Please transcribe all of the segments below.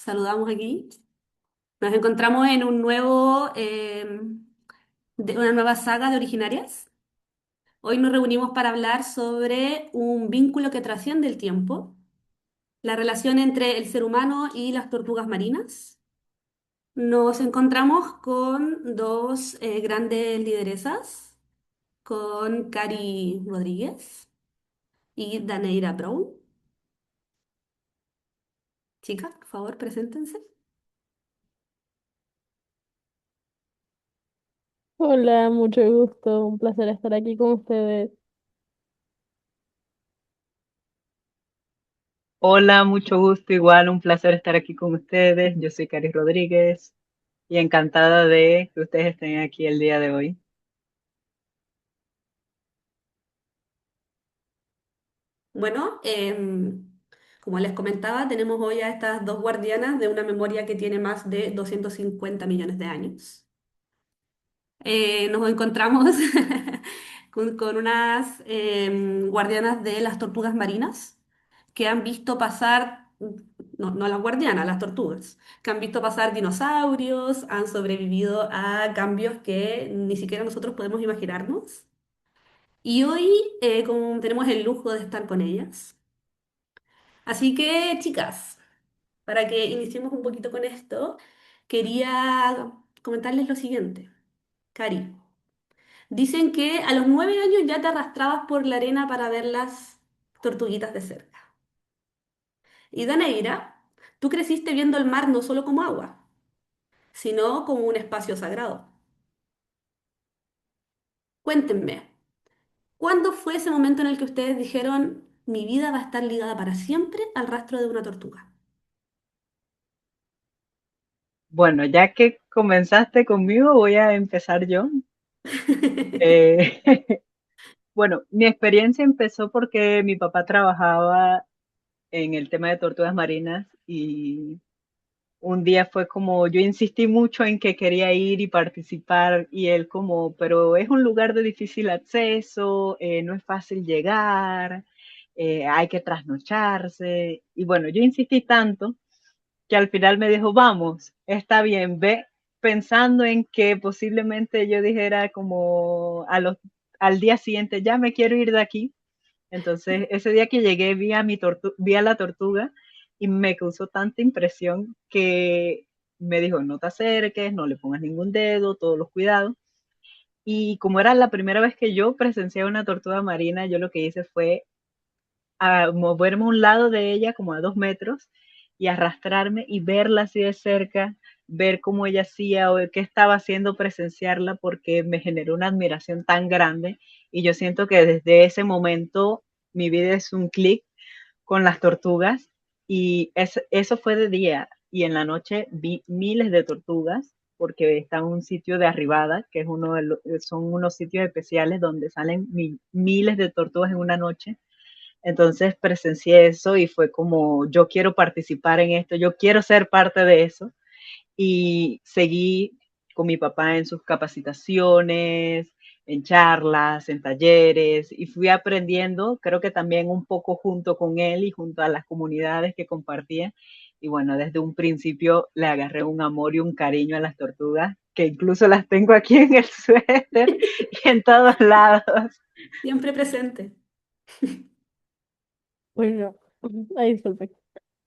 Saludamos aquí. Nos encontramos en un nuevo, de una nueva saga de originarias. Hoy nos reunimos para hablar sobre un vínculo que trasciende el tiempo, la relación entre el ser humano y las tortugas marinas. Nos encontramos con dos grandes lideresas, con Cari Rodríguez y Daneira Brown. Chicas, por favor, preséntense. Hola, mucho gusto, un placer estar aquí con ustedes. Hola, mucho gusto, igual un placer estar aquí con ustedes. Yo soy Cari Rodríguez y encantada de que ustedes estén aquí el día de hoy. Bueno, como les comentaba, tenemos hoy a estas dos guardianas de una memoria que tiene más de 250 millones de años. Nos encontramos con unas guardianas de las tortugas marinas que han visto pasar, no las guardianas, las tortugas, que han visto pasar dinosaurios, han sobrevivido a cambios que ni siquiera nosotros podemos imaginarnos. Y hoy, como tenemos el lujo de estar con ellas. Así que, chicas, para que iniciemos un poquito con esto, quería comentarles lo siguiente. Cari, dicen que a los 9 años ya te arrastrabas por la arena para ver las tortuguitas de cerca. Y Daneira, tú creciste viendo el mar no solo como agua, sino como un espacio sagrado. Cuéntenme, ¿cuándo fue ese momento en el que ustedes dijeron, mi vida va a estar ligada para siempre al rastro de una tortuga? Bueno, ya que comenzaste conmigo, voy a empezar yo. Eh, bueno, mi experiencia empezó porque mi papá trabajaba en el tema de tortugas marinas y un día fue como, yo insistí mucho en que quería ir y participar y él como, pero es un lugar de difícil acceso, no es fácil llegar, hay que trasnocharse. Y bueno, yo insistí tanto que al final me dijo, vamos, está bien, ve, pensando en que posiblemente yo dijera como al día siguiente, ya me quiero ir de aquí. Entonces, ese día que llegué vi a la tortuga y me causó tanta impresión que me dijo, no te acerques, no le pongas ningún dedo, todos los cuidados. Y como era la primera vez que yo presencié una tortuga marina, yo lo que hice fue a moverme a un lado de ella, como a 2 metros, y arrastrarme y verla así de cerca, ver cómo ella hacía o qué estaba haciendo, presenciarla, porque me generó una admiración tan grande. Y yo siento que desde ese momento mi vida es un clic con las tortugas. Y eso fue de día. Y en la noche vi miles de tortugas, porque está en un sitio de arribada, que es son unos sitios especiales donde salen miles de tortugas en una noche. Entonces presencié eso y fue como, yo quiero participar en esto, yo quiero ser parte de eso. Y seguí con mi papá en sus capacitaciones, en charlas, en talleres, y fui aprendiendo, creo que también un poco junto con él y junto a las comunidades que compartía. Y bueno, desde un principio le agarré un amor y un cariño a las tortugas, que incluso las tengo aquí en el suéter y en todos lados. Siempre presente. Bueno, ay, disculpe.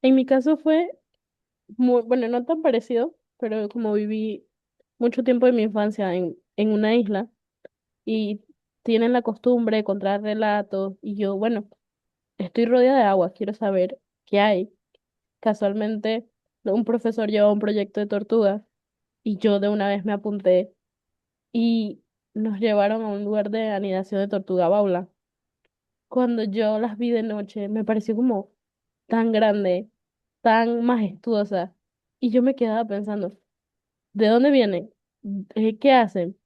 En mi caso fue muy, bueno, no tan parecido, pero como viví mucho tiempo de mi infancia en una isla y tienen la costumbre de contar relatos y yo, bueno, estoy rodeada de agua, quiero saber qué hay. Casualmente, un profesor llevaba un proyecto de tortugas y yo de una vez me apunté y nos llevaron a un lugar de anidación de tortuga baula. Cuando yo las vi de noche, me pareció como tan grande, tan majestuosa. Y yo me quedaba pensando, ¿de dónde vienen? ¿Qué hacen?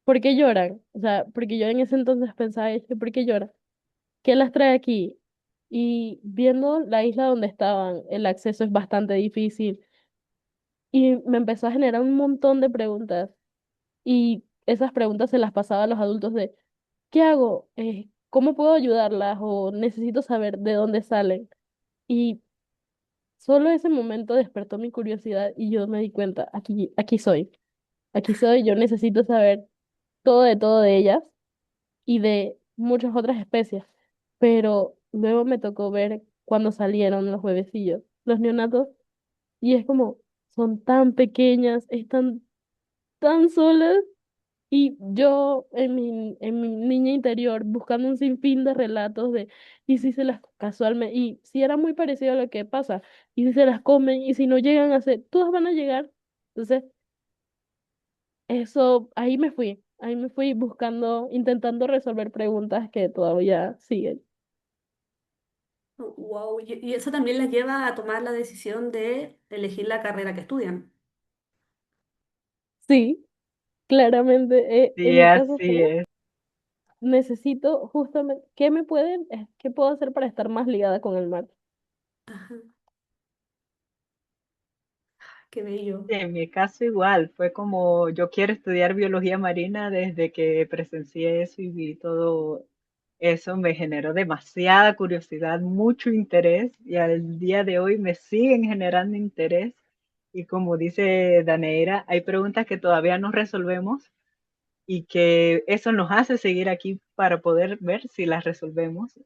¿Por qué lloran? O sea, porque yo en ese entonces pensaba, ¿por qué lloran? ¿Qué las trae aquí? Y viendo la isla donde estaban, el acceso es bastante difícil. Y me empezó a generar un montón de preguntas. Y esas preguntas se las pasaba a los adultos de, ¿qué hago? ¿Cómo puedo ayudarlas? O necesito saber de dónde salen. Y solo ese momento despertó mi curiosidad y yo me di cuenta, aquí soy, yo necesito saber todo de ellas y de muchas otras especies. Pero luego me tocó ver cuando salieron los huevecillos, los neonatos, y es como, son tan pequeñas, están tan solas, y yo en mi niña interior buscando un sinfín de relatos de, y si se las casualmente, y si era muy parecido a lo que pasa, y si se las comen, y si no llegan a ser, todas van a llegar. Entonces, eso, ahí me fui buscando, intentando resolver preguntas que todavía siguen. Wow, y eso también les lleva a tomar la decisión de elegir la carrera que estudian. Sí, claramente, en Sí, mi caso fue, así es. necesito justamente, qué puedo hacer para estar más ligada con el mar? Ajá, qué bello. Sí, en mi caso igual, fue como yo quiero estudiar biología marina desde que presencié eso y vi todo eso, me generó demasiada curiosidad, mucho interés y al día de hoy me siguen generando interés y como dice Daneira, hay preguntas que todavía no resolvemos y que eso nos hace seguir aquí para poder ver si las resolvemos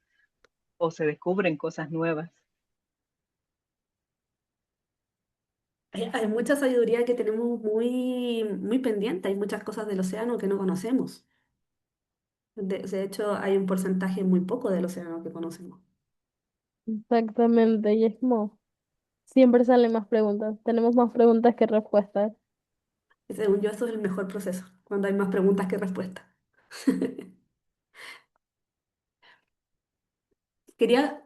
o se descubren cosas nuevas. Hay mucha sabiduría que tenemos muy, muy pendiente, hay muchas cosas del océano que no conocemos. De hecho, hay un porcentaje muy poco del océano que conocemos. Exactamente, y es como, siempre salen más preguntas, tenemos más preguntas que respuestas. Y según yo, eso es el mejor proceso, cuando hay más preguntas que respuestas. Quería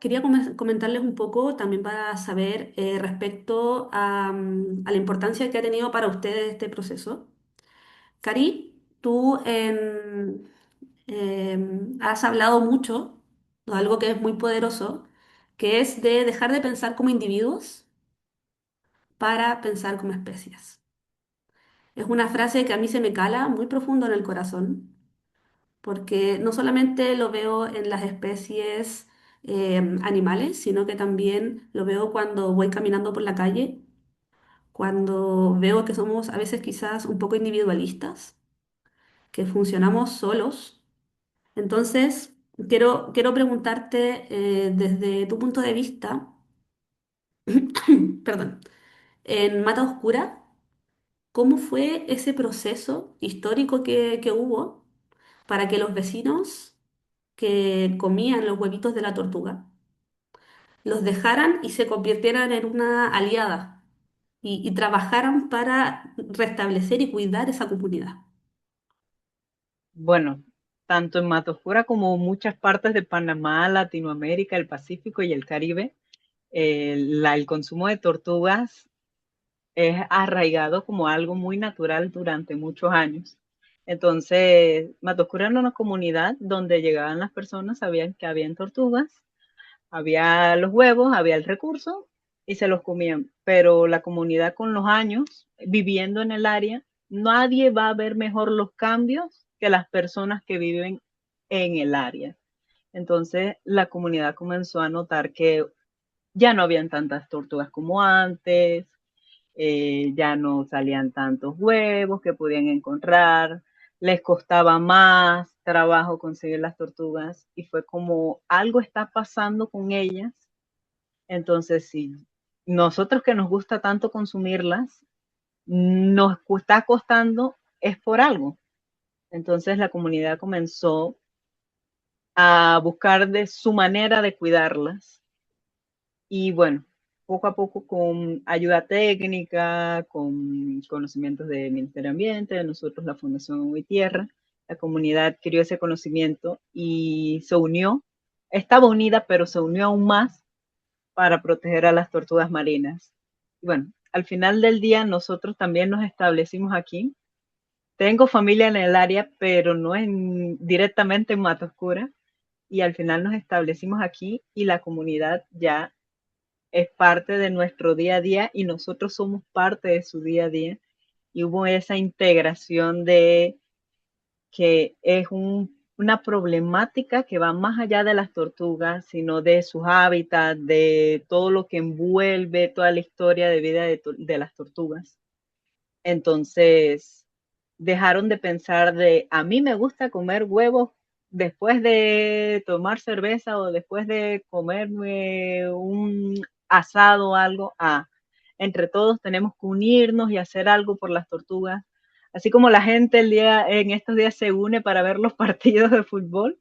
comentarles un poco también para saber respecto a la importancia que ha tenido para ustedes este proceso. Cari, tú has hablado mucho de algo que es muy poderoso, que es de dejar de pensar como individuos para pensar como especies. Es una frase que a mí se me cala muy profundo en el corazón, porque no solamente lo veo en las especies animales, sino que también lo veo cuando voy caminando por la calle, cuando veo que somos a veces quizás un poco individualistas, que funcionamos solos. Entonces, quiero preguntarte desde tu punto de vista, perdón, en Mata Oscura, ¿cómo fue ese proceso histórico que hubo para que los vecinos que comían los huevitos de la tortuga los dejaran y se convirtieran en una aliada y trabajaran para restablecer y cuidar esa comunidad? Bueno, tanto en Matoscura como muchas partes de Panamá, Latinoamérica, el Pacífico y el Caribe, el consumo de tortugas es arraigado como algo muy natural durante muchos años. Entonces, Matoscura era una comunidad donde llegaban las personas, sabían que habían tortugas, había los huevos, había el recurso y se los comían. Pero la comunidad con los años, viviendo en el área, nadie va a ver mejor los cambios que las personas que viven en el área. Entonces la comunidad comenzó a notar que ya no habían tantas tortugas como antes, ya no salían tantos huevos que podían encontrar, les costaba más trabajo conseguir las tortugas y fue como algo está pasando con ellas. Entonces, si nosotros que nos gusta tanto consumirlas, nos está costando, es por algo. Entonces la comunidad comenzó a buscar de su manera de cuidarlas y bueno, poco a poco con ayuda técnica, con conocimientos del Ministerio de Ambiente, de nosotros la Fundación Agua y Tierra, la comunidad adquirió ese conocimiento y se unió, estaba unida, pero se unió aún más para proteger a las tortugas marinas. Y bueno, al final del día nosotros también nos establecimos aquí. Tengo familia en el área, pero no directamente en Mata Oscura. Y al final nos establecimos aquí y la comunidad ya es parte de nuestro día a día y nosotros somos parte de su día a día. Y hubo esa integración de que es un una problemática que va más allá de las tortugas, sino de sus hábitats, de todo lo que envuelve toda la historia de vida de las tortugas. Entonces, dejaron de pensar de, a mí me gusta comer huevos después de tomar cerveza o después de comerme un asado o algo, entre todos tenemos que unirnos y hacer algo por las tortugas. Así como la gente en estos días se une para ver los partidos de fútbol,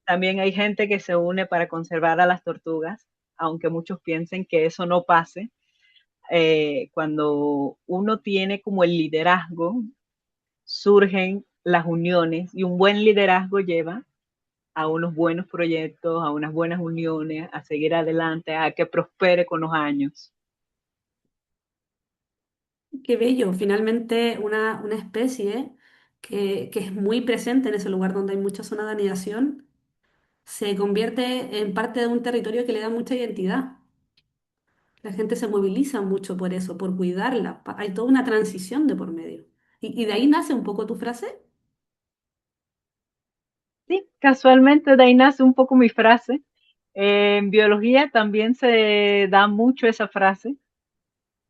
también hay gente que se une para conservar a las tortugas, aunque muchos piensen que eso no pase. Cuando uno tiene como el liderazgo, surgen las uniones y un buen liderazgo lleva a unos buenos proyectos, a unas buenas uniones, a seguir adelante, a que prospere con los años. Qué bello, finalmente una especie que es muy presente en ese lugar donde hay mucha zona de anidación, se convierte en parte de un territorio que le da mucha identidad. La gente se moviliza mucho por eso, por cuidarla. Hay toda una transición de por medio. Y de ahí nace un poco tu frase. Sí, casualmente de ahí nace un poco mi frase. En biología también se da mucho esa frase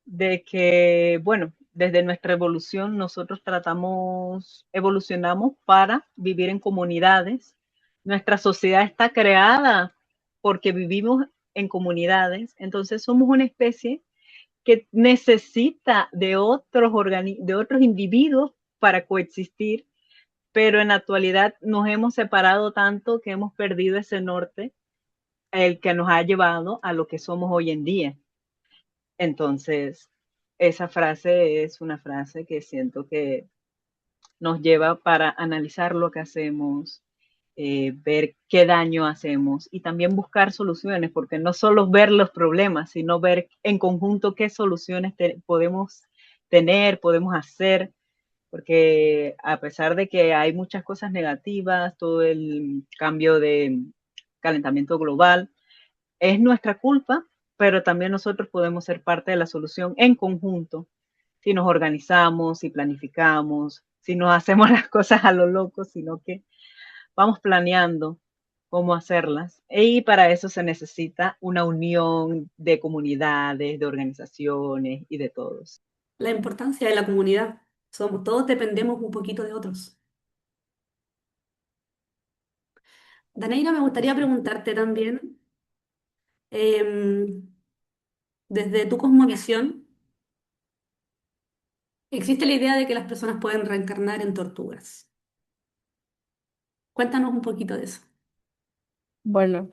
de que, bueno, desde nuestra evolución nosotros evolucionamos para vivir en comunidades. Nuestra sociedad está creada porque vivimos en comunidades, entonces somos una especie que necesita de otros individuos para coexistir, pero en la actualidad nos hemos separado tanto que hemos perdido ese norte, el que nos ha llevado a lo que somos hoy en día. Entonces, esa frase es una frase que siento que nos lleva para analizar lo que hacemos, ver qué daño hacemos y también buscar soluciones, porque no solo ver los problemas, sino ver en conjunto qué soluciones podemos tener, podemos hacer, porque a pesar de que hay muchas cosas negativas, todo el cambio de calentamiento global, es nuestra culpa, pero también nosotros podemos ser parte de la solución en conjunto si nos organizamos, si planificamos, si no hacemos las cosas a lo loco, sino que vamos planeando cómo hacerlas. Y para eso se necesita una unión de comunidades, de organizaciones y de todos. La importancia de la comunidad. Todos dependemos un poquito de otros. Daneira, me gustaría Así. preguntarte también, em, desde tu cosmovisión, existe la idea de que las personas pueden reencarnar en tortugas. Cuéntanos un poquito de eso. Bueno,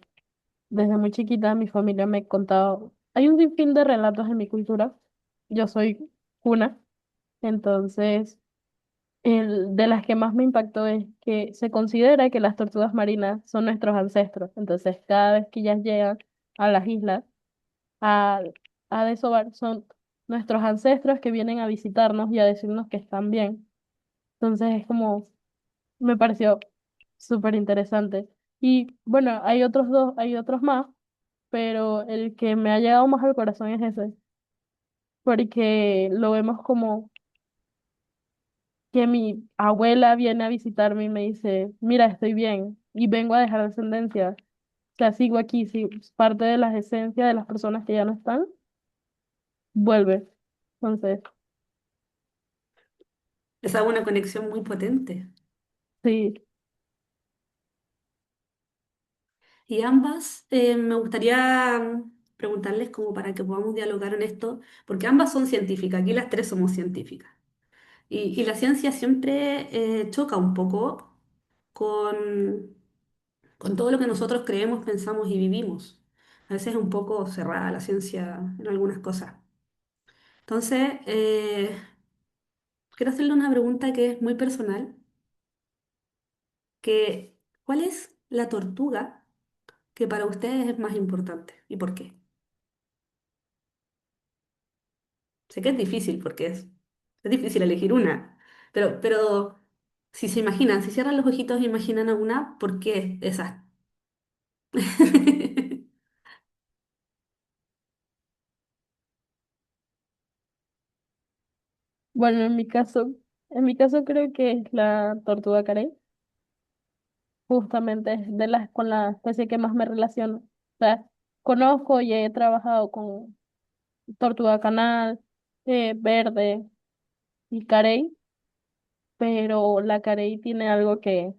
desde muy chiquita mi familia me ha contado, hay un sinfín de relatos en mi cultura. Yo soy una, entonces de las que más me impactó es que se considera que las tortugas marinas son nuestros ancestros. Entonces, cada vez que ellas llegan a las islas a, a desovar, son nuestros ancestros que vienen a visitarnos y a decirnos que están bien. Entonces, es como, me pareció súper interesante. Y bueno, hay otros dos, hay otros más, pero el que me ha llegado más al corazón es ese, porque lo vemos como que mi abuela viene a visitarme y me dice, mira, estoy bien y vengo a dejar descendencia. O sea, sigo aquí, sí, parte de las esencias de las personas que ya no están, vuelve. Entonces, Esa es una conexión muy potente. sí, Y ambas, me gustaría preguntarles como para que podamos dialogar en esto, porque ambas son científicas, aquí las tres somos científicas. Y la ciencia siempre choca un poco con, con todo lo que nosotros creemos, pensamos y vivimos. A veces es un poco cerrada la ciencia en algunas cosas. Entonces, quiero hacerle una pregunta que es muy personal, que ¿cuál es la tortuga que para ustedes es más importante y por qué? Sé que es difícil porque es difícil elegir una, pero si se imaginan, si cierran los ojitos e imaginan a una, ¿por qué esa? bueno, en mi caso creo que es la tortuga carey, justamente es de las con la especie que más me relaciono. O sea, conozco y he trabajado con tortuga canal, verde y carey, pero la carey tiene algo que,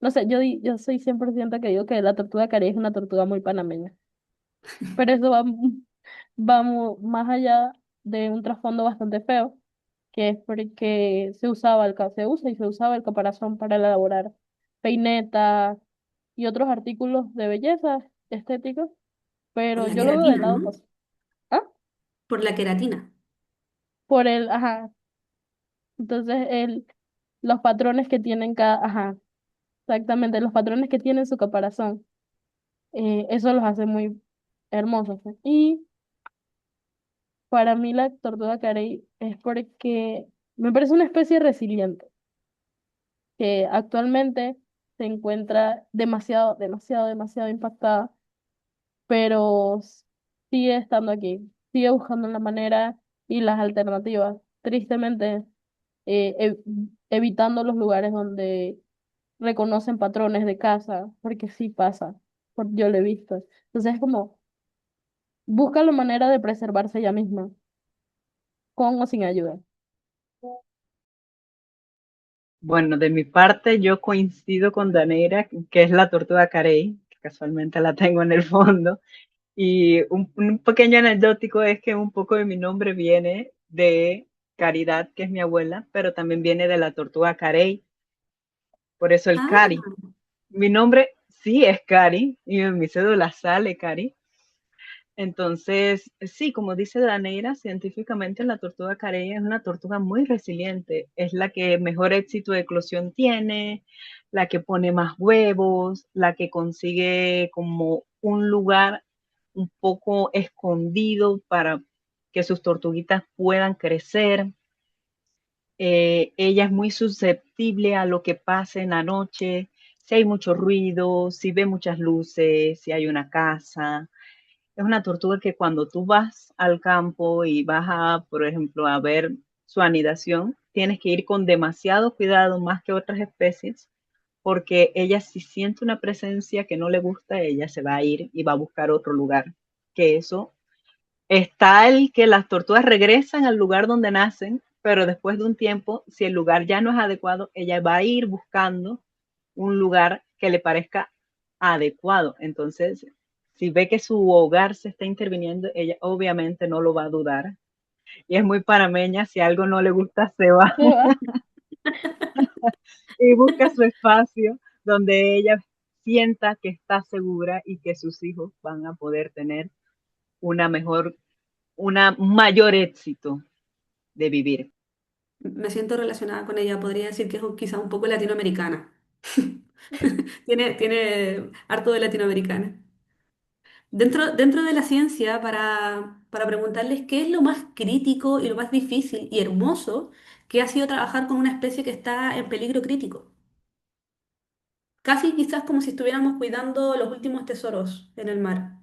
no sé, yo soy 100% que digo que la tortuga carey es una tortuga muy panameña, pero eso va más allá de un trasfondo bastante feo, que es porque se usa y se usaba el caparazón para elaborar peinetas y otros artículos de belleza estéticos, Por pero la yo lo veo del queratina, lado ¿no? positivo. Ah, Por la queratina. ajá, entonces los patrones que tienen ajá, exactamente, los patrones que tiene su caparazón, eso los hace muy hermosos, ¿no? Y para mí la tortuga carey es porque me parece una especie resiliente, que actualmente se encuentra demasiado impactada, pero sigue estando aquí, sigue buscando la manera y las alternativas. Tristemente, evitando los lugares donde reconocen patrones de caza, porque sí pasa, yo lo he visto. Entonces es como, busca la manera de preservarse ella misma, con o sin ayuda. Bueno, de mi parte yo coincido con Daneira, que es la tortuga carey, que casualmente la tengo en el fondo. Y un pequeño anecdótico es que un poco de mi nombre viene de Caridad, que es mi abuela, pero también viene de la tortuga carey, por eso el Ah, Cari. Mi nombre sí es Cari y en mi cédula sale Cari. Entonces, sí, como dice Daneira, científicamente la tortuga carey es una tortuga muy resiliente. Es la que mejor éxito de eclosión tiene, la que pone más huevos, la que consigue como un lugar un poco escondido para que sus tortuguitas puedan crecer. Ella es muy susceptible a lo que pase en la noche, si hay mucho ruido, si ve muchas luces, si hay una casa. Es una tortuga que cuando tú vas al campo y vas a, por ejemplo, a ver su anidación, tienes que ir con demasiado cuidado más que otras especies, porque ella si siente una presencia que no le gusta, ella se va a ir y va a buscar otro lugar. Que eso está el que las tortugas regresan al lugar donde nacen, pero después de un tiempo, si el lugar ya no es adecuado, ella va a ir buscando un lugar que le parezca adecuado. Entonces, si ve que su hogar se está interviniendo, ella obviamente no lo va a dudar. Y es muy panameña, si algo no le gusta, se va Se va. y busca su espacio donde ella sienta que está segura y que sus hijos van a poder tener una mejor, una mayor éxito de vivir. me siento relacionada con ella. Podría decir que es quizá un poco latinoamericana. Tiene harto de latinoamericana. Dentro de la ciencia, para preguntarles qué es lo más crítico y lo más difícil y hermoso que ha sido trabajar con una especie que está en peligro crítico. Casi quizás como si estuviéramos cuidando los últimos tesoros en el mar.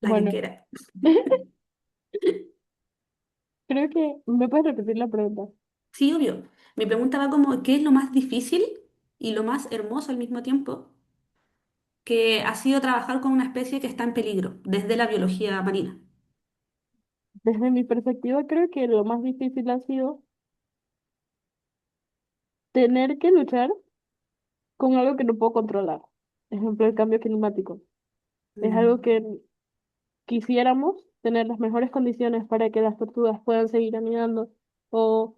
La que Bueno, quiera. creo que me puedes repetir la pregunta. Sí, obvio. Mi pregunta va como, ¿qué es lo más difícil y lo más hermoso al mismo tiempo que ha sido trabajar con una especie que está en peligro desde la biología marina? Desde mi perspectiva, creo que lo más difícil ha sido tener que luchar con algo que no puedo controlar. Ejemplo, el cambio climático. Es algo Mm. que quisiéramos tener las mejores condiciones para que las tortugas puedan seguir anidando o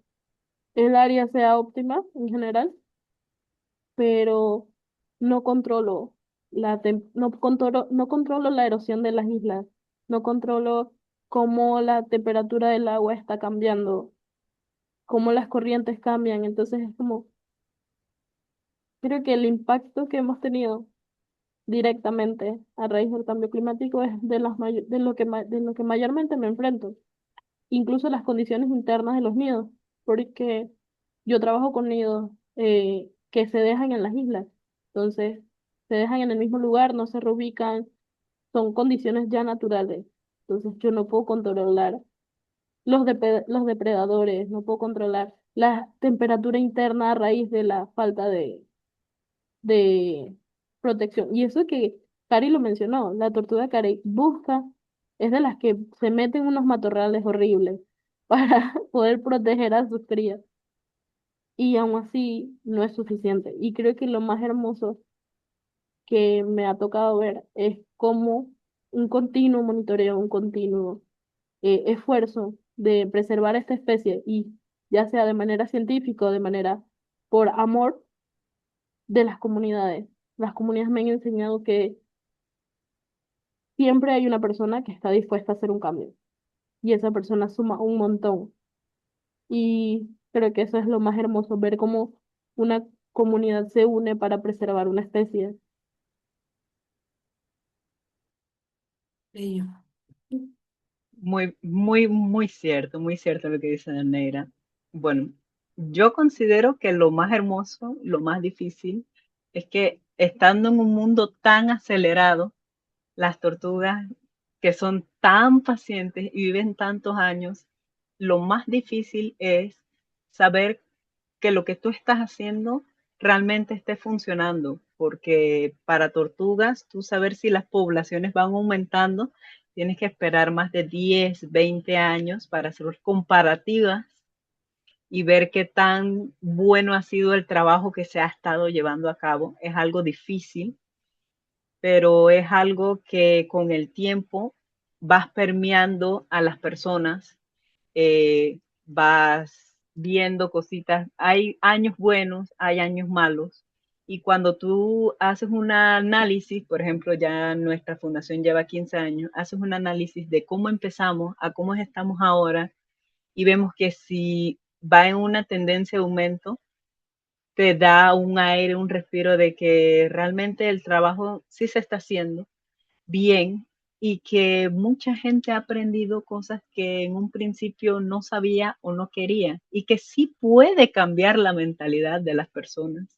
el área sea óptima en general, pero no controlo no controlo la erosión de las islas, no controlo cómo la temperatura del agua está cambiando, cómo las corrientes cambian. Entonces es como, creo que el impacto que hemos tenido directamente a raíz del cambio climático es de lo que mayormente me enfrento. Incluso las condiciones internas de los nidos, porque yo trabajo con nidos que se dejan en las islas, entonces se dejan en el mismo lugar, no se reubican, son condiciones ya naturales. Entonces yo no puedo controlar los depredadores, no puedo controlar la temperatura interna a raíz de la falta de protección. Y eso que Cari lo mencionó, la tortuga Carey busca, es de las que se meten en unos matorrales horribles para poder proteger a sus crías. Y aún así no es suficiente. Y creo que lo más hermoso que me ha tocado ver es cómo un continuo monitoreo, un continuo esfuerzo de preservar esta especie y ya sea de manera científica o de manera por amor de las comunidades. Las comunidades me han enseñado que siempre hay una persona que está dispuesta a hacer un cambio y esa persona suma un montón. Y creo que eso es lo más hermoso, ver cómo una comunidad se une para preservar una especie. Bello. Muy cierto lo que dice Neira. Bueno, yo considero que lo más hermoso, lo más difícil, es que estando en un mundo tan acelerado, las tortugas que son tan pacientes y viven tantos años, lo más difícil es saber que lo que tú estás haciendo realmente esté funcionando, porque para tortugas, tú saber si las poblaciones van aumentando, tienes que esperar más de 10, 20 años para hacer comparativas y ver qué tan bueno ha sido el trabajo que se ha estado llevando a cabo. Es algo difícil, pero es algo que con el tiempo vas permeando a las personas, vas viendo cositas. Hay años buenos, hay años malos. Y cuando tú haces un análisis, por ejemplo, ya nuestra fundación lleva 15 años, haces un análisis de cómo empezamos a cómo estamos ahora y vemos que si va en una tendencia de aumento, te da un aire, un respiro de que realmente el trabajo sí se está haciendo bien y que mucha gente ha aprendido cosas que en un principio no sabía o no quería y que sí puede cambiar la mentalidad de las personas,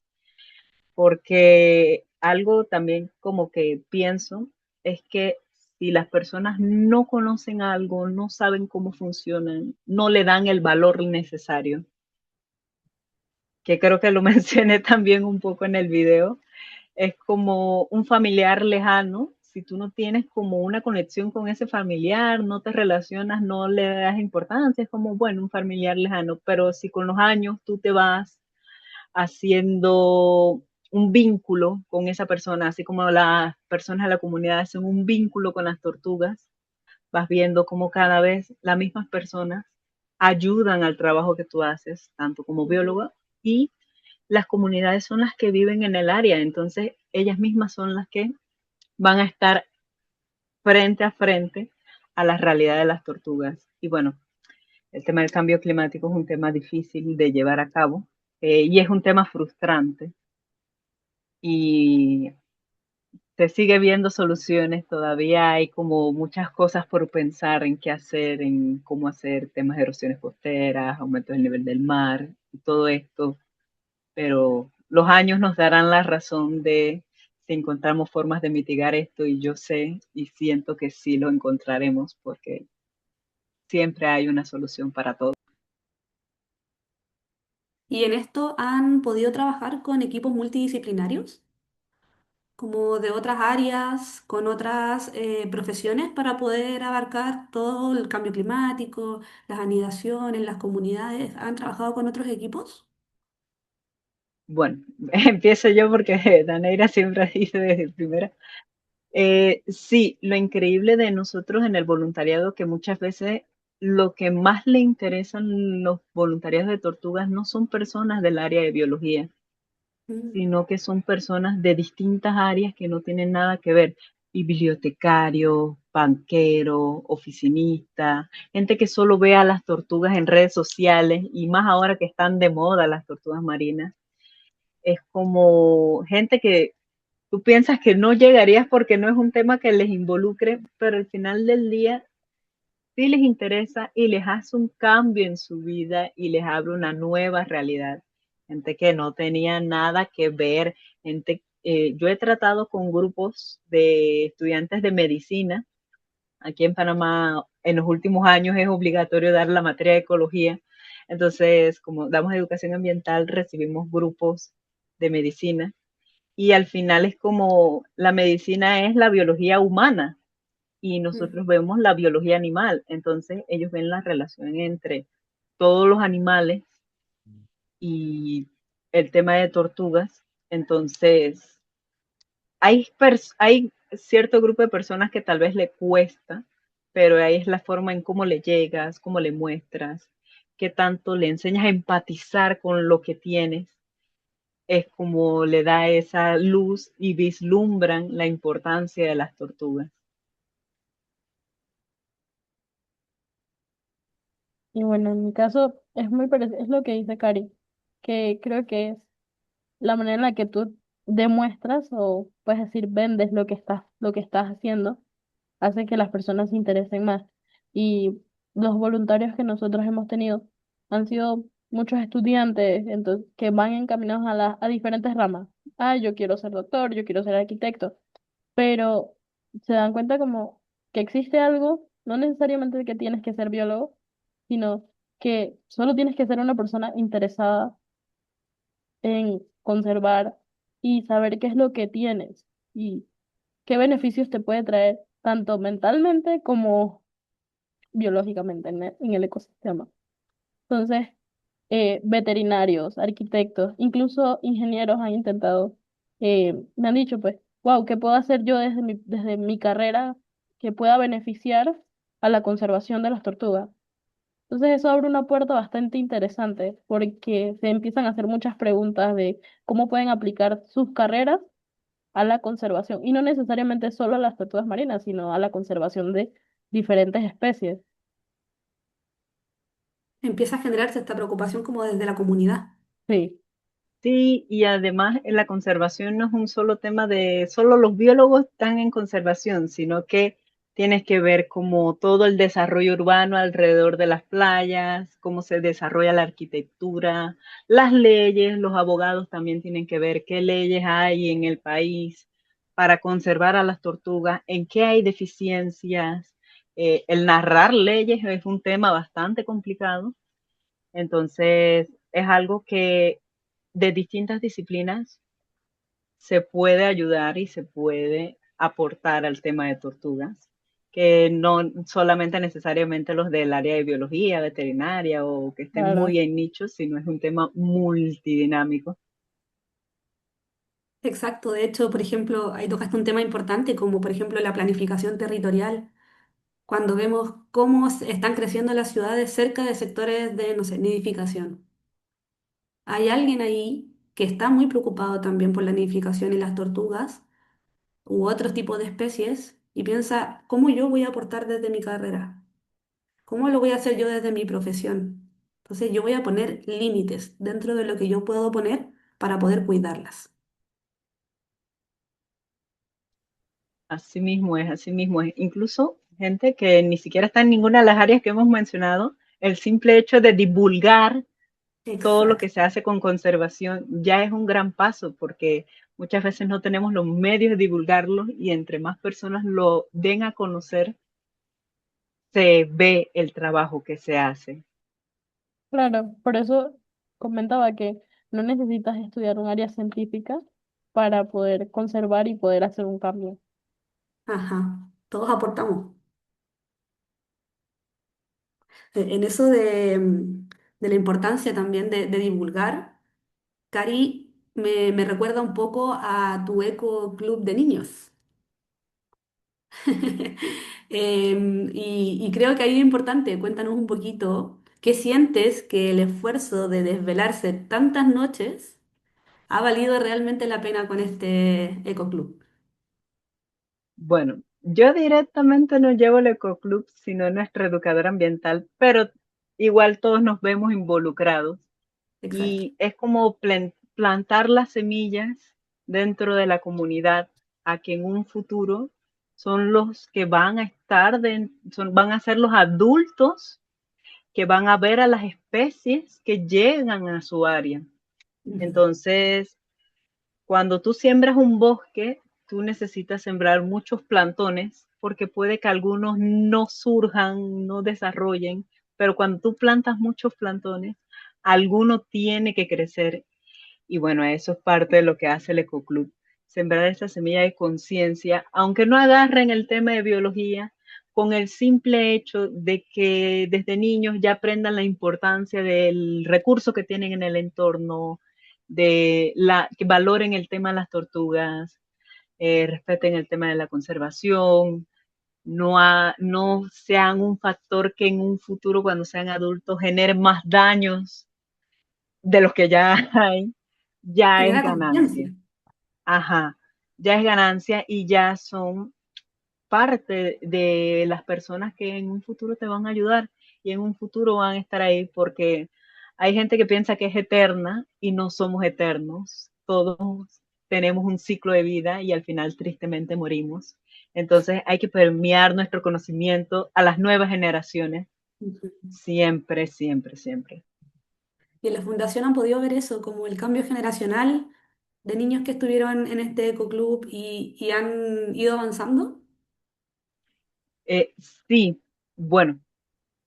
porque algo también como que pienso es que si las personas no conocen algo, no saben cómo funcionan, no le dan el valor necesario, que creo que lo mencioné también un poco en el video, es como un familiar lejano. Si tú no tienes como una conexión con ese familiar, no te relacionas, no le das importancia, es como, bueno, un familiar lejano, pero si con los años tú te vas haciendo un vínculo con esa persona, así como las personas de la comunidad hacen un vínculo con las tortugas, vas viendo cómo cada vez las mismas personas ayudan al trabajo que tú haces, tanto como bióloga, y las comunidades son las que viven en el área, entonces ellas mismas son las que van a estar frente a frente a la realidad de las tortugas. Y bueno, el tema del cambio climático es un tema difícil de llevar a cabo, y es un tema frustrante y se sigue viendo soluciones, todavía hay como muchas cosas por pensar en qué hacer, en cómo hacer temas de erosiones costeras, aumento del nivel del mar y todo esto, pero los años nos darán la razón de si encontramos formas de mitigar esto y yo sé y siento que sí lo encontraremos porque siempre hay una solución para todo. ¿Y en esto han podido trabajar con equipos multidisciplinarios, como de otras áreas, con otras profesiones, para poder abarcar todo el cambio climático, las anidaciones, las comunidades? ¿Han trabajado con otros equipos? Bueno, empiezo yo porque Daneira siempre dice desde primera. Sí, lo increíble de nosotros en el voluntariado, que muchas veces lo que más le interesan los voluntariados de tortugas no son personas del área de biología, Mm. sino que son personas de distintas áreas que no tienen nada que ver. Bibliotecarios, banqueros, oficinistas, gente que solo ve a las tortugas en redes sociales y más ahora que están de moda las tortugas marinas. Es como gente que tú piensas que no llegarías porque no es un tema que les involucre, pero al final del día sí les interesa y les hace un cambio en su vida y les abre una nueva realidad. Gente que no tenía nada que ver, yo he tratado con grupos de estudiantes de medicina Aquí en Panamá, en los últimos años es obligatorio dar la materia de ecología. Entonces, como damos educación ambiental, recibimos grupos de medicina y al final es como la medicina es la biología humana y Mm. nosotros vemos la biología animal. Entonces, ellos ven la relación entre todos los animales y el tema de tortugas. Entonces, hay cierto grupo de personas que tal vez le cuesta, pero ahí es la forma en cómo le llegas, cómo le muestras, qué tanto le enseñas a empatizar con lo que tienes, es como le da esa luz y vislumbran la importancia de las tortugas. Y bueno, en mi caso es muy parecido, es lo que dice Cari, que creo que es la manera en la que tú demuestras o puedes decir vendes lo que estás haciendo, hace que las personas se interesen más. Y los voluntarios que nosotros hemos tenido han sido muchos estudiantes entonces, que van encaminados a diferentes ramas. Ah, yo quiero ser doctor, yo quiero ser arquitecto, pero se dan cuenta como que existe algo, no necesariamente que tienes que ser biólogo, sino que solo tienes que ser una persona interesada en conservar y saber qué es lo que tienes y qué beneficios te puede traer, tanto mentalmente como biológicamente en el ecosistema. Entonces, veterinarios, arquitectos, incluso ingenieros han intentado, me han dicho, pues, wow, ¿qué puedo hacer yo desde mi carrera que pueda beneficiar a la conservación de las tortugas? Entonces eso abre una puerta bastante interesante porque se empiezan a hacer muchas preguntas de cómo pueden aplicar sus carreras a la conservación y no necesariamente solo a las tortugas marinas, sino a la conservación de diferentes especies. Empieza a generarse esta preocupación como desde la comunidad. Sí, Sí, y además la conservación no es un solo tema de solo los biólogos están en conservación, sino que tienes que ver como todo el desarrollo urbano alrededor de las playas, cómo se desarrolla la arquitectura, las leyes, los abogados también tienen que ver qué leyes hay en el país para conservar a las tortugas, en qué hay deficiencias. El narrar leyes es un tema bastante complicado, entonces es algo que de distintas disciplinas se puede ayudar y se puede aportar al tema de tortugas, que no solamente necesariamente los del área de biología, veterinaria o que estén claro, muy en nichos, sino es un tema multidinámico. Exacto, de hecho, por ejemplo, ahí tocaste un tema importante como por ejemplo la planificación territorial. Cuando vemos cómo están creciendo las ciudades cerca de sectores de, no sé, nidificación. Hay alguien ahí que está muy preocupado también por la nidificación y las tortugas u otros tipos de especies y piensa, ¿cómo yo voy a aportar desde mi carrera? ¿Cómo lo voy a hacer yo desde mi profesión? Entonces yo voy a poner límites dentro de lo que yo puedo poner para poder cuidarlas. Así mismo es, así mismo es. Incluso gente que ni siquiera está en ninguna de las áreas que hemos mencionado, el simple hecho de divulgar todo lo que Exacto. se hace con conservación ya es un gran paso porque muchas veces no tenemos los medios de divulgarlo y entre más personas lo den a conocer, se ve el trabajo que se hace. claro, por eso comentaba que no necesitas estudiar un área científica para poder conservar y poder hacer un cambio. Ajá. Todos aportamos. En eso de la importancia también de divulgar, Cari me recuerda un poco a tu eco club de niños. Y creo que ahí es importante, cuéntanos un poquito, ¿qué sientes que el esfuerzo de desvelarse tantas noches ha valido realmente la pena con este eco club? Bueno, yo directamente no llevo el ecoclub, sino nuestra educadora ambiental, pero igual todos nos vemos involucrados Exacto. y es como plantar las semillas dentro de la comunidad a que en un futuro son los que van a estar, van a ser los adultos que van a ver a las especies que llegan a su área. Ujú. Entonces, cuando tú siembras un bosque, tú necesitas sembrar muchos plantones porque puede que algunos no surjan, no desarrollen, pero cuando tú plantas muchos plantones, alguno tiene que crecer. Y bueno, eso es parte de lo que hace el Ecoclub, sembrar esa semilla de conciencia, aunque no agarren el tema de biología, con el simple hecho de que desde niños ya aprendan la importancia del recurso que tienen en el entorno, que valoren el tema de las tortugas, respeten el tema de la conservación, no sean un factor que en un futuro, cuando sean adultos, genere más daños de los que ya hay, ya es Genera ganancia. conciencia. Ajá, ya es ganancia y ya son parte de las personas que en un futuro te van a ayudar y en un futuro van a estar ahí porque hay gente que piensa que es eterna y no somos eternos. Todos tenemos un ciclo de vida y al final tristemente morimos. Entonces hay que permear nuestro conocimiento a las nuevas generaciones Ujú. siempre, siempre, siempre. Y en la fundación han podido ver eso, como el cambio generacional de niños que estuvieron en este ecoclub y han ido avanzando. Eh, sí, bueno,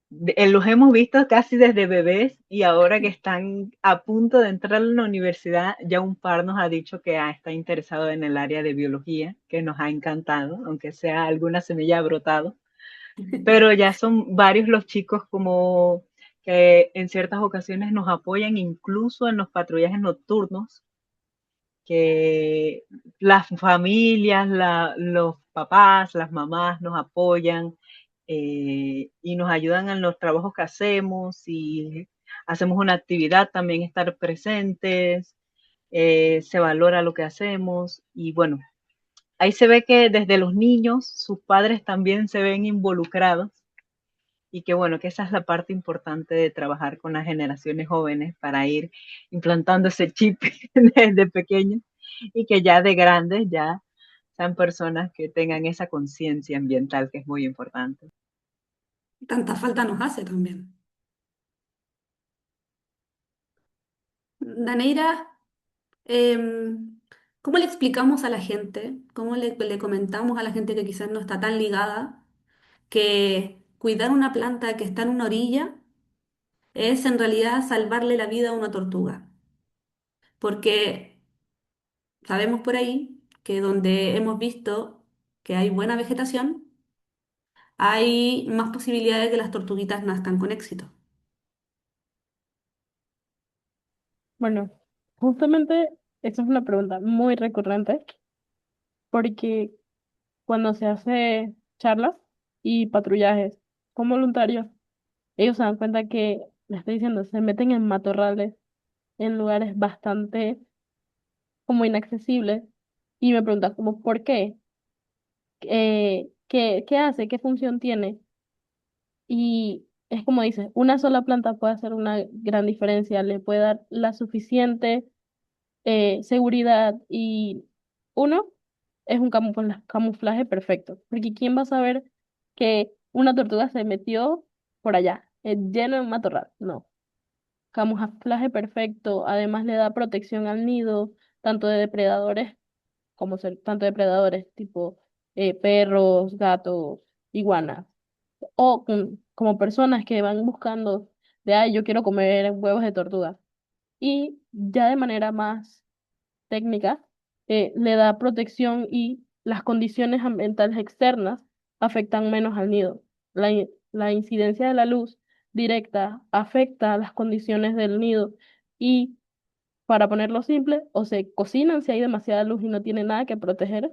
los hemos visto casi desde bebés y ahora que están a punto de entrar a la universidad, ya un par nos ha dicho que está interesado en el área de biología, que nos ha encantado, aunque sea alguna semilla ha brotado. Pero ya son varios los chicos como que en ciertas ocasiones nos apoyan incluso en los patrullajes nocturnos, que las familias, los papás, las mamás nos apoyan y nos ayudan en los trabajos que hacemos y hacemos una actividad, también estar presentes, se valora lo que hacemos y bueno, ahí se ve que desde los niños sus padres también se ven involucrados y que bueno, que esa es la parte importante de trabajar con las generaciones jóvenes para ir implantando ese chip desde pequeños y que ya de grandes ya sean personas que tengan esa conciencia ambiental que es muy importante. Tanta falta nos hace también. Daneira, ¿cómo le explicamos a la gente, cómo le comentamos a la gente que quizás no está tan ligada, que cuidar una planta que está en una orilla es en realidad salvarle la vida a una tortuga? Porque sabemos por ahí que donde hemos visto que hay buena vegetación, hay más posibilidades de que las tortuguitas nazcan con éxito. Bueno, justamente esa es una pregunta muy recurrente porque cuando se hace charlas y patrullajes con voluntarios, ellos se dan cuenta que, le estoy diciendo, se meten en matorrales, en lugares bastante como inaccesibles y me preguntan como, ¿por qué? ¿Qué hace? ¿Qué función tiene? Y es como dices, una sola planta puede hacer una gran diferencia, le puede dar la suficiente seguridad y uno es un camuflaje perfecto, porque ¿quién va a saber que una tortuga se metió por allá, lleno de un matorral? No, camuflaje perfecto, además le da protección al nido, tanto de depredadores tanto depredadores tipo perros, gatos, iguanas, o como personas que van buscando de, ay, yo quiero comer huevos de tortuga. Y ya de manera más técnica, le da protección y las condiciones ambientales externas afectan menos al nido. La incidencia de la luz directa afecta a las condiciones del nido y, para ponerlo simple, o se cocinan si hay demasiada luz y no tiene nada que proteger,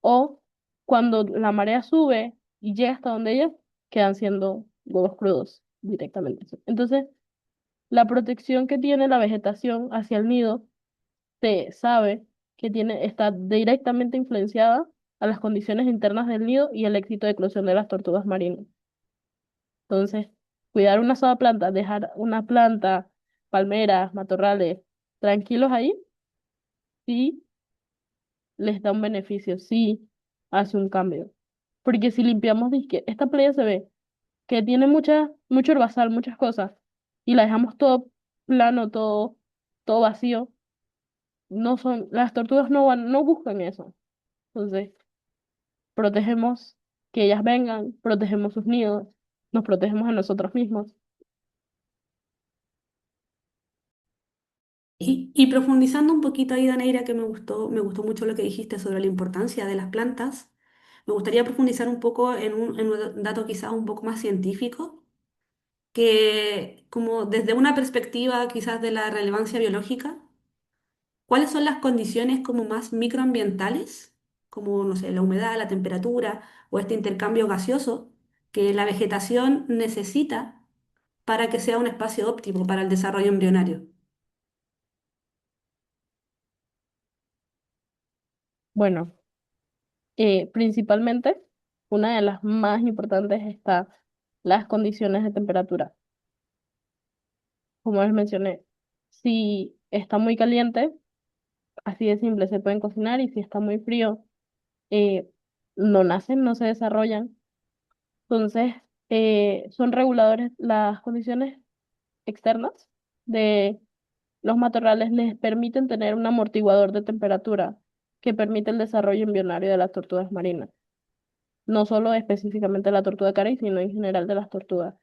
o cuando la marea sube y llega hasta donde ellas, quedan siendo huevos crudos directamente. Entonces, la protección que tiene la vegetación hacia el nido se sabe que está directamente influenciada a las condiciones internas del nido y el éxito de eclosión de las tortugas marinas. Entonces, cuidar una sola planta, dejar una planta, palmeras, matorrales, tranquilos ahí, sí les da un beneficio, sí hace un cambio. Porque si limpiamos, disque, esta playa se ve que tiene mucho herbazal, muchas cosas, y la dejamos todo plano, todo vacío, no son, las tortugas no van, no buscan eso. Entonces, protegemos que ellas vengan, protegemos sus nidos, nos protegemos a nosotros mismos. Y profundizando un poquito ahí, Daneira, que me gustó mucho lo que dijiste sobre la importancia de las plantas, me gustaría profundizar un poco en un dato quizás un poco más científico, que como desde una perspectiva quizás de la relevancia biológica, ¿cuáles son las condiciones como más microambientales, como, no sé, la humedad, la temperatura o este intercambio gaseoso que la vegetación necesita para que sea un espacio óptimo para el desarrollo embrionario? Bueno, principalmente, una de las más importantes está las condiciones de temperatura. Como les mencioné, si está muy caliente, así de simple, se pueden cocinar y si está muy frío, eh, no nacen, no se desarrollan. Entonces, son reguladores, las condiciones externas de los matorrales les permiten tener un amortiguador de temperatura que permite el desarrollo embrionario de las tortugas marinas. No solo específicamente la tortuga carey, sino en general de las tortugas,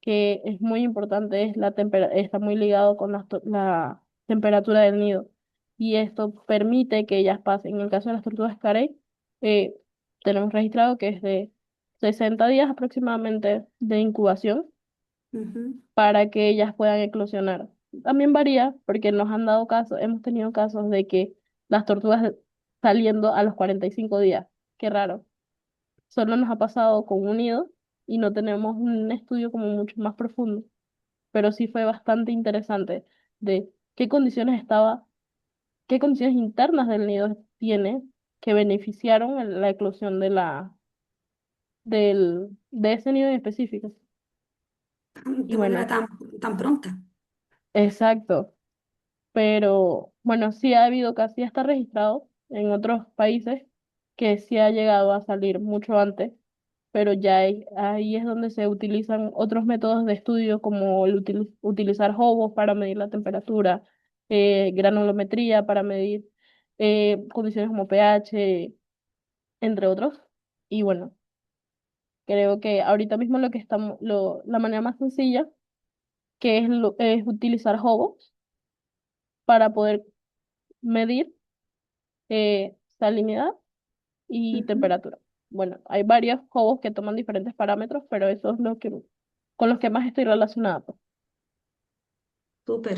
que es muy importante, es está muy ligado con la temperatura del nido. Y esto permite que ellas pasen. En el caso de las tortugas carey, eh, tenemos registrado que es de 60 días aproximadamente de incubación Ujú. para que ellas puedan eclosionar. También varía porque nos han dado casos, hemos tenido casos de que las tortugas saliendo a los 45 días. Qué raro. Solo nos ha pasado con un nido y no tenemos un estudio como mucho más profundo, pero sí fue bastante interesante de qué condiciones estaba, qué condiciones internas del nido tiene que beneficiaron la eclosión de ese nido en específico. Y De manera bueno, tan pronta. exacto. Pero bueno, sí ha habido casi ya está registrado en otros países que sí ha llegado a salir mucho antes, pero ya ahí es donde se utilizan otros métodos de estudio como utilizar jovos para medir la temperatura, granulometría para medir condiciones como pH, entre otros. Y bueno, creo que ahorita mismo lo que estamos, la manera más sencilla que es utilizar jovos para poder medir salinidad y Ujú. temperatura. Bueno, hay varios jugos que toman diferentes parámetros, pero eso es lo que con los que más estoy relacionada, pues. Súper.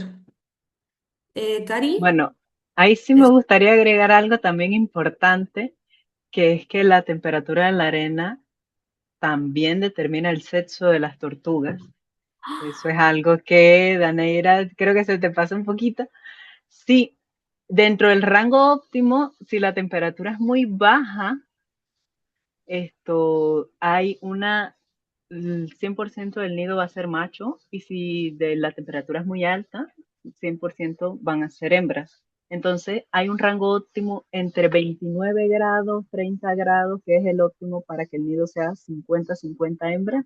Cari, Bueno, ahí sí me es- gustaría agregar algo también importante, que es que la temperatura de la arena también determina el sexo de las tortugas. Eso es algo que, Daneira, creo que se te pasa un poquito. Sí, dentro del rango óptimo, si la temperatura es muy baja, hay el 100% del nido va a ser macho y si de la temperatura es muy alta, 100% van a ser hembras. Entonces hay un rango óptimo entre 29 grados, 30 grados, que es el óptimo para que el nido sea 50-50 hembras,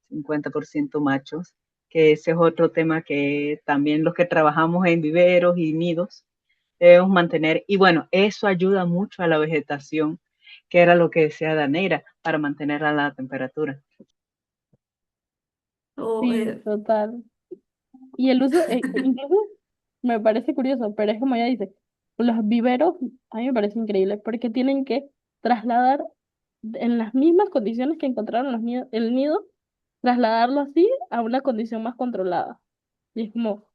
50% machos, que ese es otro tema que también los que trabajamos en viveros y nidos debemos mantener. Y bueno, eso ayuda mucho a la vegetación, que era lo que decía Danera, para mantener a la temperatura. o, Sí, total. Y el uso, incluso me parece curioso, pero es como ella dice, los viveros a mí me parece increíble porque tienen que trasladar en las mismas condiciones que encontraron el nido, trasladarlo así a una condición más controlada. Y es como,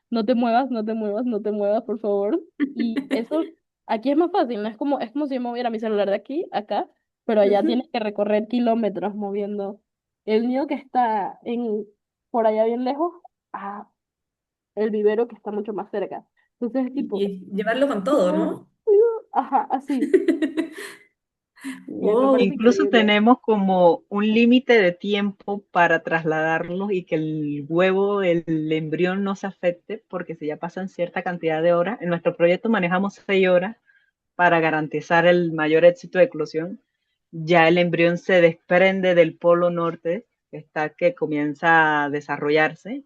no te muevas, no te muevas, no te muevas, por favor. Y eso aquí es más fácil, ¿no? Es como si yo moviera mi celular de aquí a acá, pero allá ujú. tienes que recorrer kilómetros moviendo el nido que está por allá bien lejos a el vivero que está mucho más cerca. Entonces es tipo, Y llevarlo con todo, cuidado, ¿no? cuidado, ajá, así. Y me parece Wow. Incluso increíble. tenemos como un límite de tiempo para trasladarlos y que el huevo, el embrión no se afecte, porque si ya pasan cierta cantidad de horas, en nuestro proyecto manejamos 6 horas para garantizar el mayor éxito de eclosión. Ya el embrión se desprende del polo norte, que está que comienza a desarrollarse,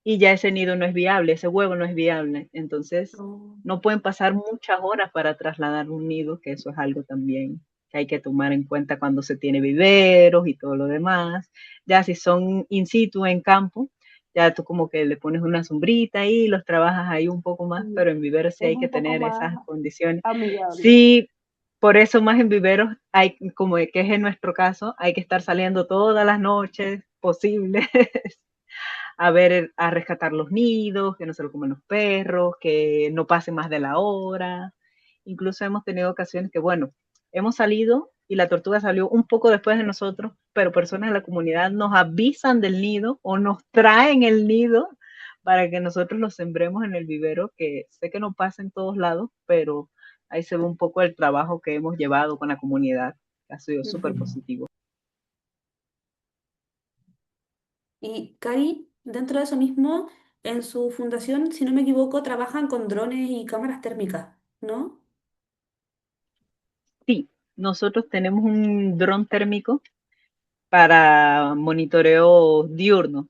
y ya ese nido no es viable, ese huevo no es viable. Entonces, Oh. no pueden pasar muchas horas para trasladar un nido, que eso es algo también que hay que tomar en cuenta cuando se tiene viveros y todo lo demás. Ya si son in situ en campo, ya tú como que le pones una sombrita ahí, los trabajas ahí un poco más, Sí, pero en viveros sí es hay que un poco tener más esas condiciones. amigable. Sí, por eso más en viveros hay, como que es en nuestro caso, hay que estar saliendo todas las noches posibles a ver, a rescatar los nidos, que no se lo coman los perros, que no pase más de la hora. Incluso hemos tenido ocasiones que, bueno, hemos salido y la tortuga salió un poco después de nosotros, pero personas de la comunidad nos avisan del nido o nos traen el nido para que nosotros lo sembremos en el vivero, que sé que no pasa en todos lados, pero ahí se ve un poco el trabajo que hemos llevado con la comunidad, que ha sido súper Ujú. positivo. Y Cari, dentro de eso mismo, en su fundación, si no me equivoco, trabajan con drones y cámaras térmicas, ¿no? Sí, nosotros tenemos un dron térmico para monitoreo diurnos.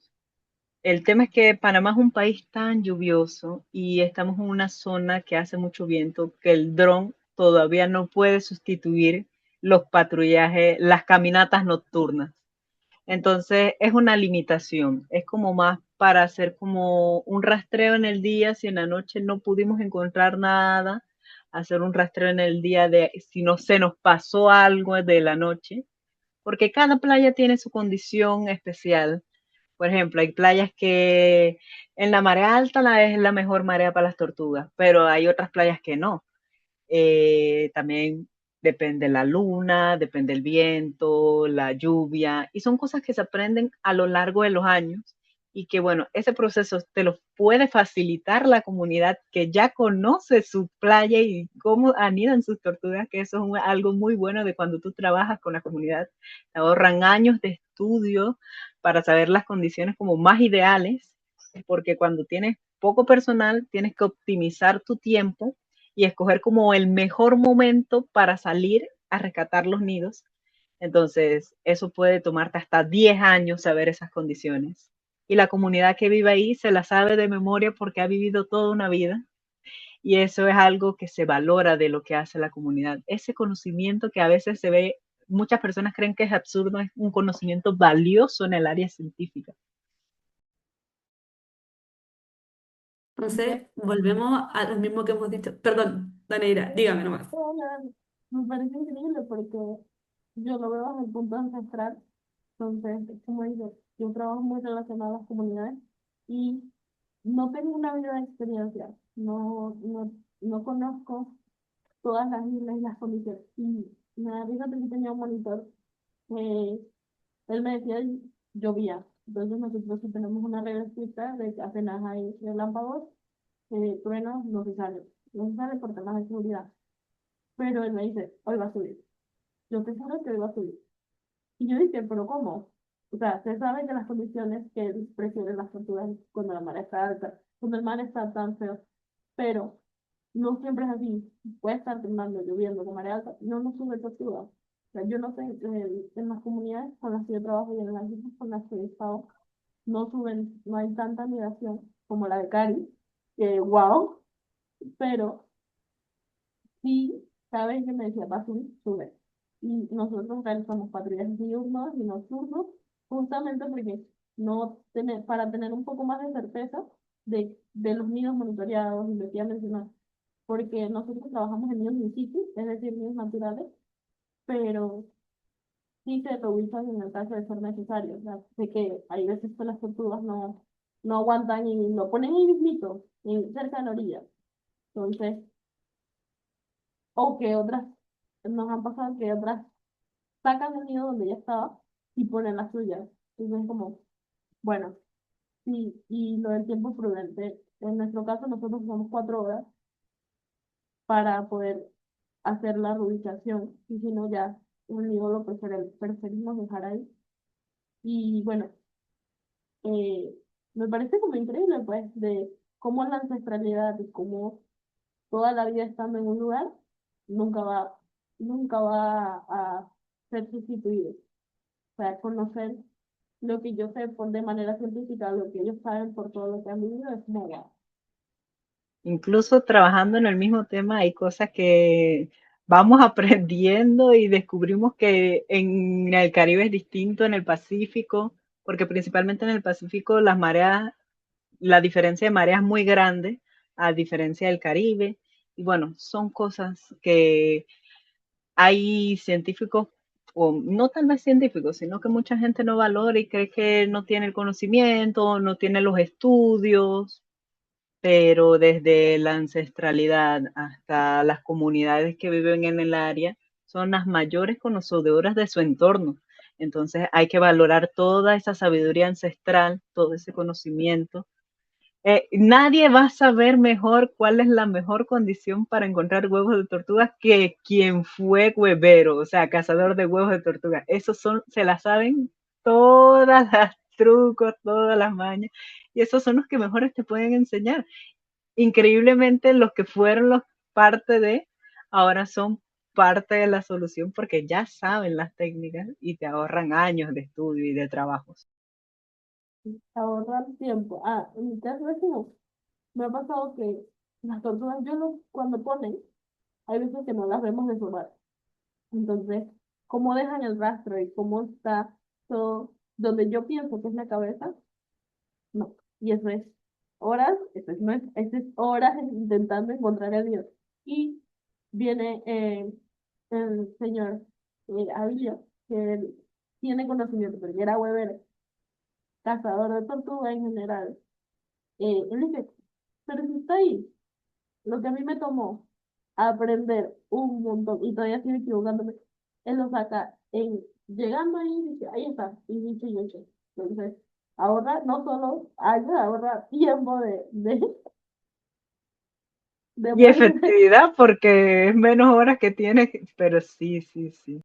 El tema es que Panamá es un país tan lluvioso y estamos en una zona que hace mucho viento que el dron todavía no puede sustituir los patrullajes, las caminatas nocturnas. Entonces es una limitación, es como más para hacer como un rastreo en el día, si en la noche no pudimos encontrar nada, hacer un rastreo en el día de si no se nos pasó algo de la noche, porque cada playa tiene su condición especial. Por ejemplo, hay playas que en la marea alta es la mejor marea para las tortugas, pero hay otras playas que no. También depende la luna, depende el viento, la lluvia, y son cosas que se aprenden a lo largo de los años y que, bueno, ese proceso te lo puede facilitar la comunidad que ya conoce su playa y cómo anidan sus tortugas, que eso es algo muy bueno de cuando tú trabajas con la comunidad. Te ahorran años de estudio para saber las condiciones como más ideales, porque cuando tienes poco personal, tienes que optimizar tu tiempo y escoger como el mejor momento para salir a rescatar los nidos. Entonces, eso puede tomarte hasta 10 años saber esas condiciones. Y la comunidad que vive ahí se la sabe de memoria porque ha vivido toda una vida. Y eso es algo que se valora de lo que hace la comunidad. Ese conocimiento que a veces se ve, muchas personas creen que es absurdo, es un conocimiento valioso en el área científica. Entonces, volvemos a lo mismo que hemos dicho. Perdón, Daneira, dígame nomás. Me parece increíble porque yo lo veo desde el punto ancestral. Entonces, como digo, yo trabajo muy relacionado a las comunidades y no tengo una vida de experiencia. No conozco todas las islas y las condiciones. Y me da risa porque tenía un monitor que él me decía llovía. Entonces nosotros sí tenemos una regla estricta de que apenas hay relámpagos, truenos, no se sale. No se sale por temas de seguridad. Pero él me dice, hoy va a subir. Yo te juro que hoy va a subir. Y yo dije, pero ¿cómo? O sea, se sabe que las condiciones que él prefiere las tortugas es cuando la mar está alta, cuando el mar está tan feo, pero no siempre es así. Puede estar temblando, lloviendo, con marea alta, no sube tortuga. O sea, yo no sé, en las comunidades con las que yo trabajo y en las islas con las que he estado, no suben, no hay tanta migración como la de Cari, que wow, pero sí, cada vez que me decía va a subir, sube. Y nosotros realizamos patrullas diurnos y nocturnos, justamente porque no tener, para tener un poco más de certeza de los nidos monitoreados, y lo que ya mencionar, porque nosotros trabajamos en nidos in situ, es decir, nidos naturales, pero sí se reubican en el caso de ser necesario. O sea, sé que hay veces que las tortugas no aguantan y lo ponen ahí mismito, cerca de la orilla. Entonces, o que otras, nos han pasado que otras sacan el nido donde ya estaba y ponen la suya. Entonces, como, bueno, sí, y lo del tiempo prudente. En nuestro caso, nosotros usamos 4 horas para poder hacer la reubicación, y si no, ya un nido lo preferimos dejar ahí. Y bueno, eh, me parece como increíble, pues, de cómo la ancestralidad y cómo toda la vida estando en un lugar nunca va, nunca va a ser sustituido. O sea, conocer lo que yo sé por de manera científica, lo que ellos saben por todo lo que han vivido, es como wow. Incluso trabajando en el mismo tema hay cosas que vamos aprendiendo y descubrimos que en el Caribe es distinto, en el Pacífico, porque principalmente en el Pacífico las mareas, la diferencia de marea es muy grande, a diferencia del Caribe. Y bueno, son cosas que hay científicos, o no tal vez científicos, sino que mucha gente no valora y cree que no tiene el conocimiento, no tiene los estudios, pero desde la ancestralidad hasta las comunidades que viven en el área son las mayores conocedoras de su entorno. Entonces hay que valorar toda esa sabiduría ancestral, todo ese conocimiento. Nadie va a saber mejor cuál es la mejor condición para encontrar huevos de tortuga que quien fue huevero, o sea, cazador de huevos de tortuga. Esos son, se la saben todas las trucos, todas las mañas, y esos son los que mejores te pueden enseñar. Increíblemente, los que fueron los parte de, ahora son parte de la solución porque ya saben las técnicas y te ahorran años de estudio y de trabajos. Ahorrar tiempo. Ah, en mi caso es como, me ha pasado que las tortugas, cuando ponen, hay veces que no las vemos de formar. Entonces, cómo dejan el rastro y cómo está todo, donde yo pienso que es la cabeza, no. Y eso es horas, no es, eso es horas intentando encontrar a Dios. Y viene el señor Abilio, que él tiene conocimiento, porque era huevero, cazador de tortugas en general. Él dice, pero si está ahí, lo que a mí me tomó aprender un montón, y todavía sigo equivocándome, él lo saca llegando ahí, dice, ahí está, y dicho y hecho. Entonces, ahorra no solo años, ahorra tiempo de Y poder. efectividad, porque es menos horas que tienes, pero sí, sí, sí.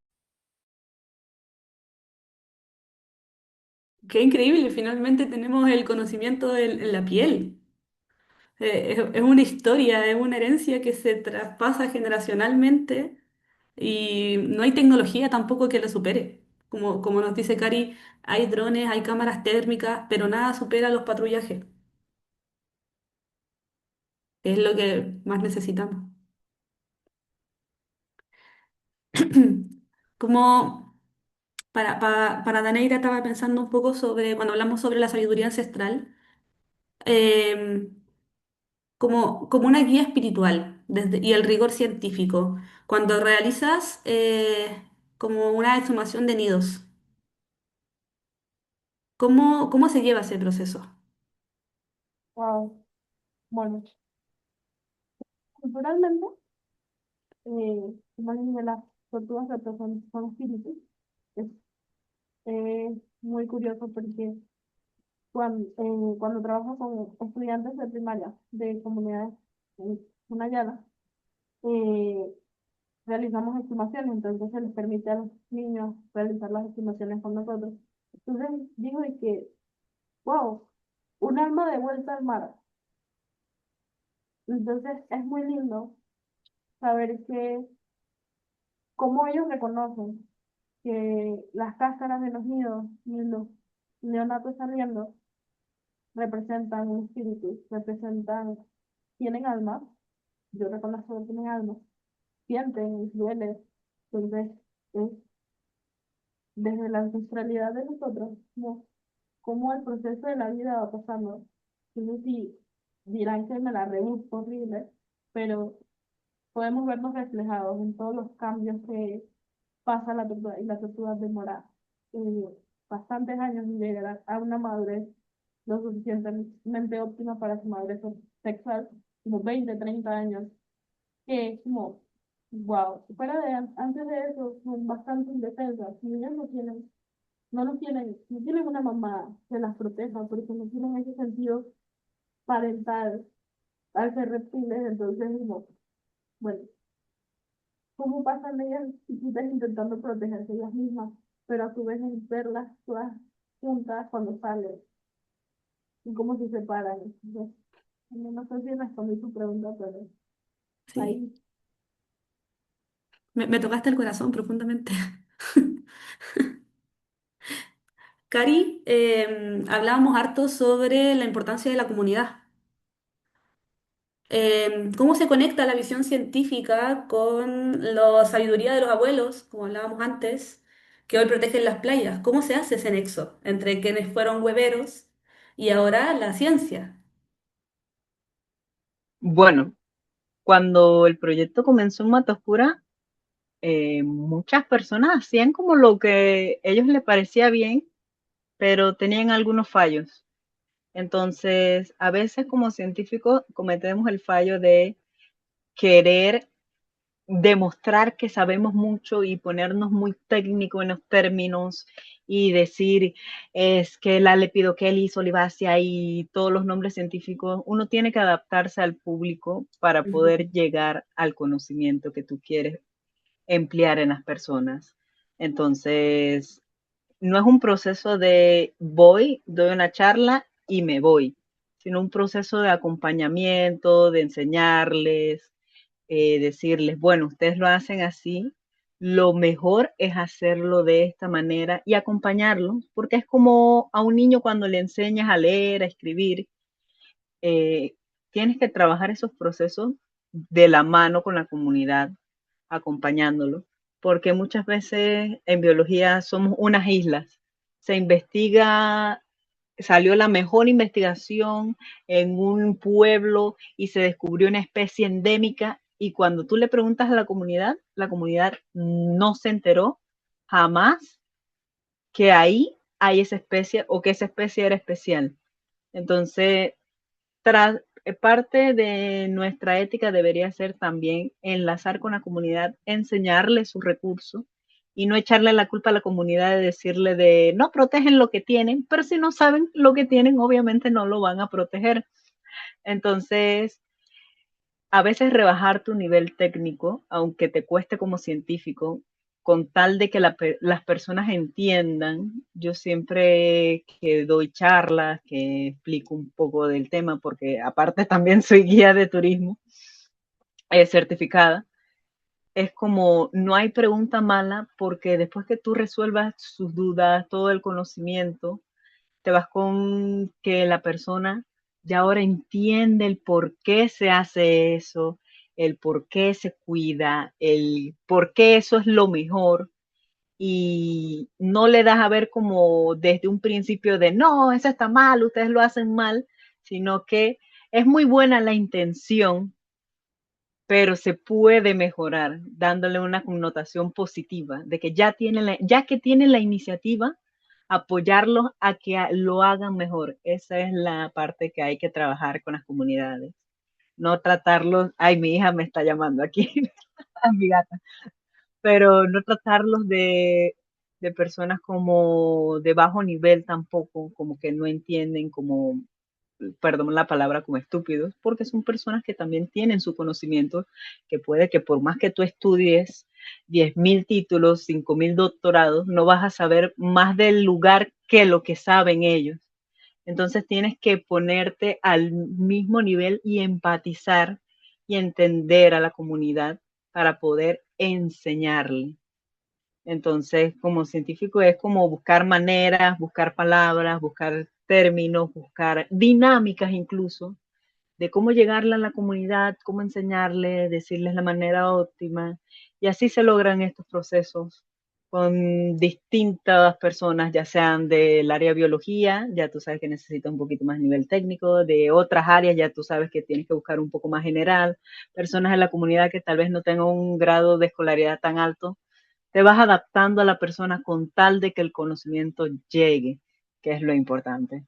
Qué increíble, finalmente tenemos el conocimiento en la piel. Es una historia, es una herencia que se traspasa generacionalmente y no hay tecnología tampoco que lo supere. Como nos dice Cari, hay drones, hay cámaras térmicas, pero nada supera los patrullajes, que es lo que más necesitamos. Como para Daneira estaba pensando un poco sobre, cuando hablamos sobre la sabiduría ancestral, em, como una guía espiritual y el rigor científico. Cuando realizas como una exhumación de nidos, ¿cómo se lleva ese proceso? Wow. Bueno, culturalmente, como dije, las tortugas son espíritus. Es muy curioso porque cuando trabajo con estudiantes de primaria de comunidades en una llana, eh, realizamos estimaciones, entonces se les permite a los niños realizar las estimaciones con nosotros. Entonces digo de que, wow, un alma de vuelta al mar. Entonces es muy lindo saber que cómo ellos reconocen que las cáscaras de los nidos y los neonatos saliendo representan un espíritu, tienen alma, yo reconozco que tienen alma, sienten, les duele. Entonces, es desde la ancestralidad de nosotros, como el proceso de la vida va pasando. Entonces, sí, dirán que me la rebusco horrible, pero podemos vernos reflejados en todos los cambios que pasa la tortuga, y la tortuga demora bastantes años en llegar a una madurez lo suficientemente óptima para su madurez sexual, como 20 30 años, que es como, wow, antes de eso son bastante indefensas, y ellas no tienen una mamá que las proteja, porque no tienen ese sentido parental al ser reptiles, entonces como, bueno, cómo pasan ellas chiquitas intentando protegerse ellas mismas, pero a su vez en verlas todas juntas cuando salen y cómo se separan. Entonces, no sé si respondí tu pregunta, pero Sí, ahí, me tocaste el corazón profundamente. Cari, hablábamos harto sobre la importancia de la comunidad. ¿Cómo se conecta la visión científica con la sabiduría de los abuelos, como hablábamos antes, que hoy protegen las playas? ¿Cómo se hace ese nexo entre quienes fueron hueveros y ahora la ciencia? Bueno, cuando el proyecto comenzó en Mata Oscura, muchas personas hacían como lo que a ellos les parecía bien, pero tenían algunos fallos. Entonces, a veces como científicos cometemos el fallo de querer demostrar que sabemos mucho y ponernos muy técnicos en los términos y decir es que la lepidoquelis olivácea y todos los nombres científicos, uno tiene que adaptarse al público para Ujú. poder llegar al conocimiento que tú quieres emplear en las personas. Entonces, no es un proceso de voy, doy una charla y me voy, sino un proceso de acompañamiento, de enseñarles, decirles, bueno, ustedes lo hacen así, lo mejor es hacerlo de esta manera y acompañarlos, porque es como a un niño cuando le enseñas a leer, a escribir, eh, tienes que trabajar esos procesos de la mano con la comunidad, acompañándolo, porque muchas veces en biología somos unas islas. Se investiga, salió la mejor investigación en un pueblo y se descubrió una especie endémica y cuando tú le preguntas a la comunidad no se enteró jamás que ahí hay esa especie o que esa especie era especial. Entonces, parte de nuestra ética debería ser también enlazar con la comunidad, enseñarle sus recursos y no echarle la culpa a la comunidad de decirle de no protegen lo que tienen, pero si no saben lo que tienen, obviamente no lo van a proteger. Entonces, a veces rebajar tu nivel técnico, aunque te cueste como científico, con tal de que las personas entiendan, yo siempre que doy charlas, que explico un poco del tema, porque aparte también soy guía de turismo certificada, es como no hay pregunta mala porque después que tú resuelvas sus dudas, todo el conocimiento, te vas con que la persona ya ahora entiende el por qué se hace eso, el por qué se cuida, el por qué eso es lo mejor y no le das a ver como desde un principio de no, eso está mal, ustedes lo hacen mal, sino que es muy buena la intención, pero se puede mejorar dándole una connotación positiva de que ya que tienen la iniciativa, apoyarlos a que lo hagan mejor. Esa es la parte que hay que trabajar con las comunidades. No tratarlos, ay, mi hija me está llamando aquí, a mi gata, pero no tratarlos de personas como de bajo nivel tampoco, como que no entienden, como perdón la palabra, como estúpidos, porque son personas que también tienen su conocimiento, que puede que por más que tú estudies 10.000 títulos, 5.000 doctorados, no vas a saber más del lugar que lo que saben ellos. Entonces tienes que ponerte al mismo nivel y empatizar y entender a la comunidad para poder enseñarle. Entonces, como científico es como buscar maneras, buscar palabras, buscar términos, buscar dinámicas incluso de cómo llegarle a la comunidad, cómo enseñarle, decirles la manera óptima. Y así se logran estos procesos con distintas personas, ya sean del área de biología, ya tú sabes que necesitas un poquito más nivel técnico, de otras áreas, ya tú sabes que tienes que buscar un poco más general, personas de la comunidad que tal vez no tengan un grado de escolaridad tan alto, te vas adaptando a la persona con tal de que el conocimiento llegue, que es lo importante.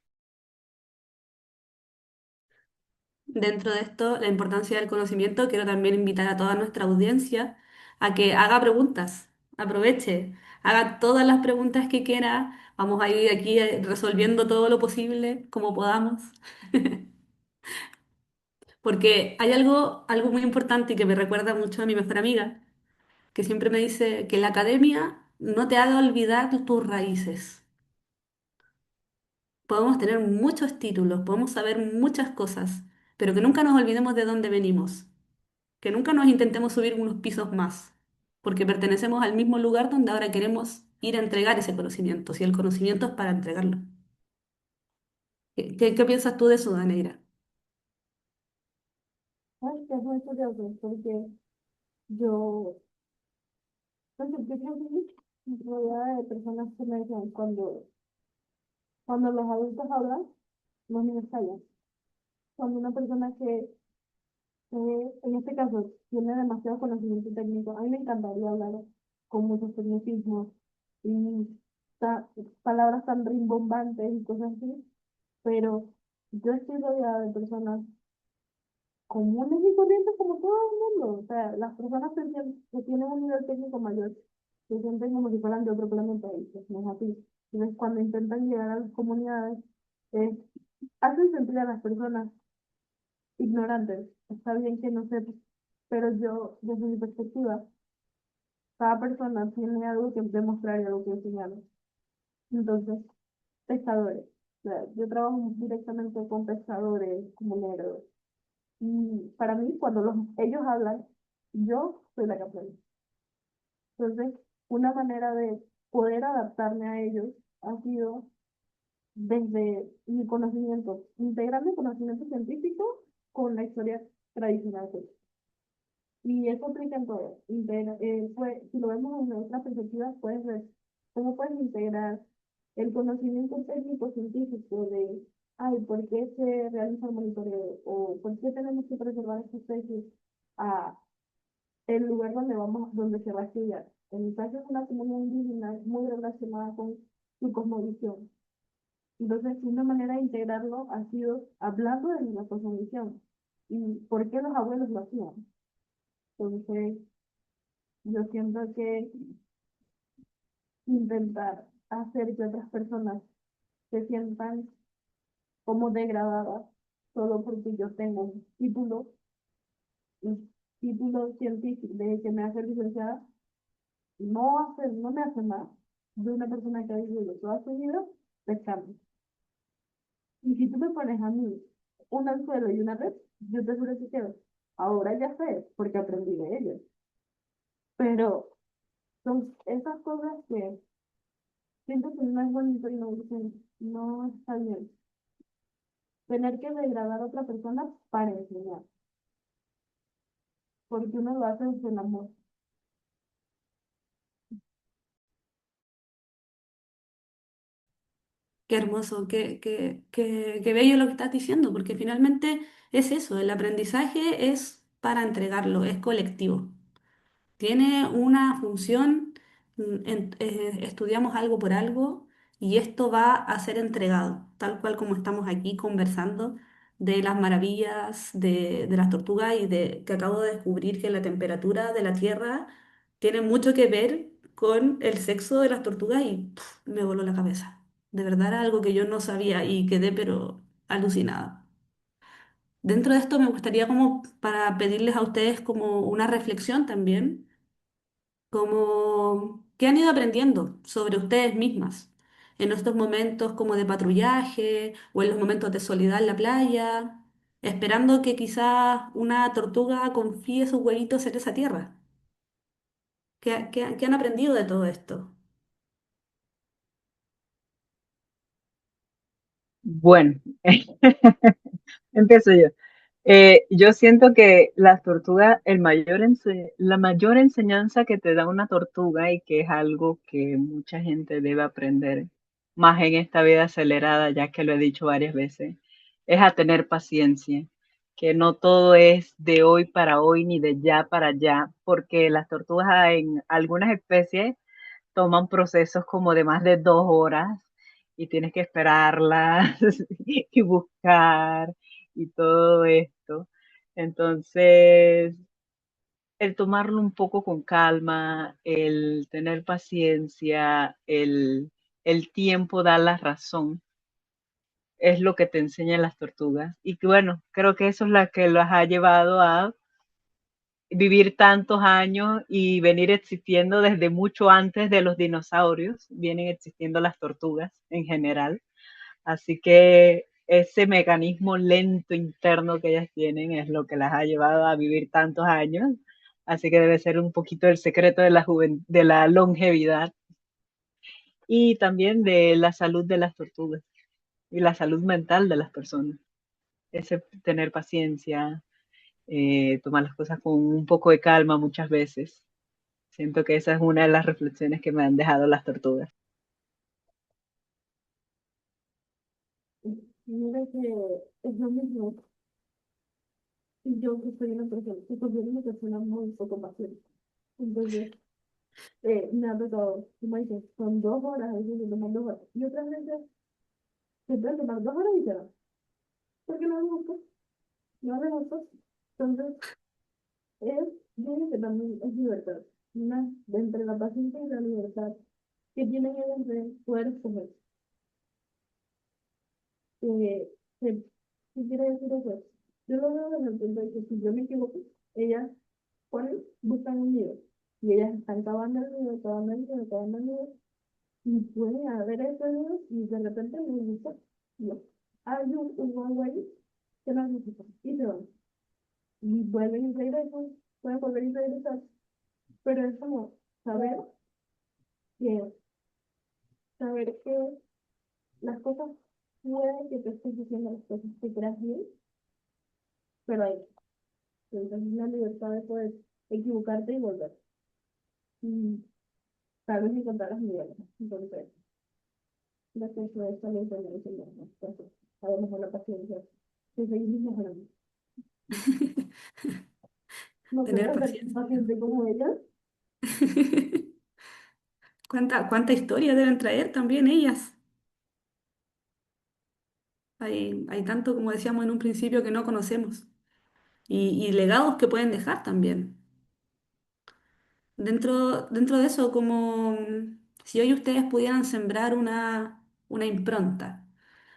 Dentro de esto, la importancia del conocimiento, quiero también invitar a toda nuestra audiencia a que haga preguntas, aproveche, haga todas las preguntas que quiera. Vamos a ir aquí resolviendo todo lo posible como podamos. Porque hay algo muy importante y que me recuerda mucho a mi mejor amiga, que siempre me dice que la academia no te haga olvidar tus raíces. Podemos tener muchos títulos, podemos saber muchas cosas, pero que nunca nos olvidemos de dónde venimos, que nunca nos intentemos subir unos pisos más, porque pertenecemos al mismo lugar donde ahora queremos ir a entregar ese conocimiento, si el conocimiento es para entregarlo. ¿Qué piensas tú de eso, Daneira? Ay, que es muy curioso, porque yo, pues, yo crecí rodeada de personas que me decían, cuando los adultos hablan, los niños callan. Cuando una persona que, en este caso, tiene demasiado conocimiento técnico, a mí me encantaría hablar con muchos tecnicismos y ta- palabras tan rimbombantes y cosas así, pero yo estoy rodeada de personas comunes y corrientes como todo el mundo. O sea, las personas que tienen un nivel técnico mayor se sienten como si fueran de otro planeta y pues no es así. Entonces, cuando intentan llegar a las comunidades, eh, hacen sentir a las personas ignorantes. Está bien que no sepas, pero yo, desde mi perspectiva, cada persona tiene algo que demostrar y algo que enseñar. Entonces, pescadores. O sea, yo trabajo directamente con pescadores comuneros. Y para mí, cuando ellos hablan, yo soy la que aprende. Entonces, una manera de poder adaptarme a ellos ha sido desde mi conocimiento, integrar mi conocimiento científico con la historia tradicional. Pues. Y eso aplica en todo. Si lo vemos desde otra perspectiva, puedes ver cómo puedes integrar el conocimiento técnico científico de, ay, ¿por qué se realiza el monitoreo? O ¿por qué tenemos que preservar esta especie? A el lugar donde vamos, donde se va a estudiar. En mi caso es una comunidad indígena muy relacionada con su cosmovisión. Entonces, una manera de integrarlo ha sido hablando de la cosmovisión y por qué los abuelos lo hacían. Entonces, yo siento que intentar hacer que otras personas se sientan como degradadas solo porque yo tengo un título científico de que me hace licenciada, no me hace más de una persona que ha vivido toda su vida pescando. Y si tú me pones a mí un anzuelo y una red, yo te aseguro que quedo. Ahora ya sé, porque aprendí de ellos. Pero son esas cosas que siento que no es bonito y no está bien. Tener que degradar a otra persona para enseñar, porque uno lo hace desde el amor. Qué hermoso, qué bello lo que estás diciendo, porque finalmente es eso, el aprendizaje es para entregarlo, es colectivo. Tiene una función, estudiamos algo por algo y esto va a ser entregado, tal cual como estamos aquí conversando de las maravillas de las tortugas y de que acabo de descubrir que la temperatura de la Tierra tiene mucho que ver con el sexo de las tortugas y me voló la cabeza. De verdad era algo que yo no sabía y quedé pero alucinada. Dentro de esto me gustaría como para pedirles a ustedes como una reflexión también como qué han ido aprendiendo sobre ustedes mismas en estos momentos como de patrullaje o en los momentos de soledad en la playa, esperando que quizás una tortuga confíe sus huevitos en esa tierra. ¿Qué han aprendido de todo esto? Bueno, empiezo yo. Yo siento que las tortugas, la mayor enseñanza que te da una tortuga y que es algo que mucha gente debe aprender, más en esta vida acelerada, ya que lo he dicho varias veces, es a tener paciencia, que no todo es de hoy para hoy ni de ya para allá, porque las tortugas en algunas especies toman procesos como de más de 2 horas y tienes que esperarlas y buscar y todo esto. Entonces, el tomarlo un poco con calma, el tener paciencia, el tiempo da la razón, es lo que te enseñan las tortugas. Y que bueno, creo que eso es lo que las ha llevado a vivir tantos años y venir existiendo desde mucho antes de los dinosaurios, vienen existiendo las tortugas en general. Así que ese mecanismo lento interno que ellas tienen es lo que las ha llevado a vivir tantos años. Así que debe ser un poquito el secreto de la longevidad. y también de la salud de las tortugas y la salud mental de las personas. Ese tener paciencia, tomar las cosas con un poco de calma muchas veces. Siento que esa es una de las reflexiones que me han dejado las tortugas. Mira que es lo mismo. Yo que soy una persona, que considero una persona muy poco paciente. Entonces, me ha tocado, como dices, son 2 horas, a veces se toman 2 horas. Y otras veces se pueden tomar 2 horas y se van. Porque no les gusta, no les gusta. Entonces, es, yo creo que también es libertad. Una, de entre la paciencia y la libertad que tienen ellos de poder escoger. Eh, ¿qué, qué quiere decir eso? Yo lo veo desde el punto de que si yo me equivoco, ellas ponen, buscan un nido. Y ellas están cavando el nido, cavando el nido, cavando el nido. Y puede haber ese nido y de repente me gusta. No. Hay un algo ahí que no les gusta. Y se van. Y vuelven y regresan. Pueden volver y regresar. Pero es como saber que, saber que las cosas pueden que te estés diciendo las cosas que creas bien, pero hay entonces la libertad de poder equivocarte y volver. Y tal vez encontrar las niveles. Entonces, gracias a eso la información más. Entonces, a lo mejor la paciencia, que seguimos mejorando. No sé, Tener ser paciencia. paciente como ella. ¿Cuánta historia deben traer también ellas? Hay tanto, como decíamos en un principio, que no conocemos y legados que pueden dejar también. Dentro de eso, como si hoy ustedes pudieran sembrar una impronta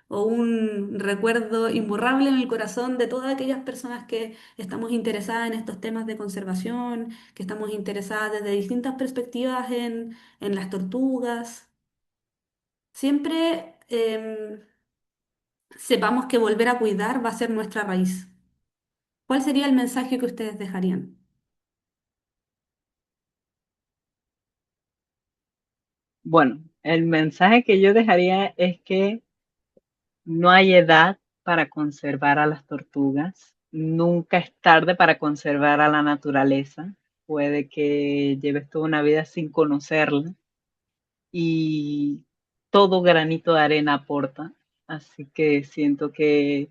o un recuerdo imborrable en el corazón de todas aquellas personas que estamos interesadas en estos temas de conservación, que estamos interesadas desde distintas perspectivas en las tortugas, siempre sepamos que volver a cuidar va a ser nuestra raíz. ¿Cuál sería el mensaje que ustedes dejarían? Bueno, el mensaje que yo dejaría es que no hay edad para conservar a las tortugas. Nunca es tarde para conservar a la naturaleza. Puede que lleves toda una vida sin conocerla y todo granito de arena aporta. Así que siento que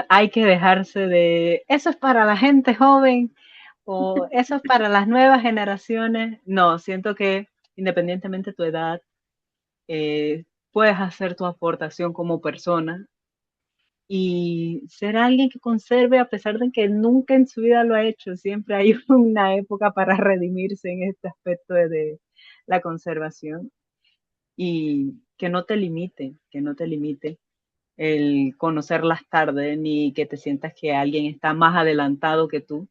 hay que dejarse de eso es para la gente joven o eso es para las nuevas generaciones. No, siento que independientemente de tu edad, eh, puedes hacer tu aportación como persona y ser alguien que conserve a pesar de que nunca en su vida lo ha hecho. Siempre hay una época para redimirse en este aspecto de la conservación y que no te limite el conocerlas tarde ni que te sientas que alguien está más adelantado que tú,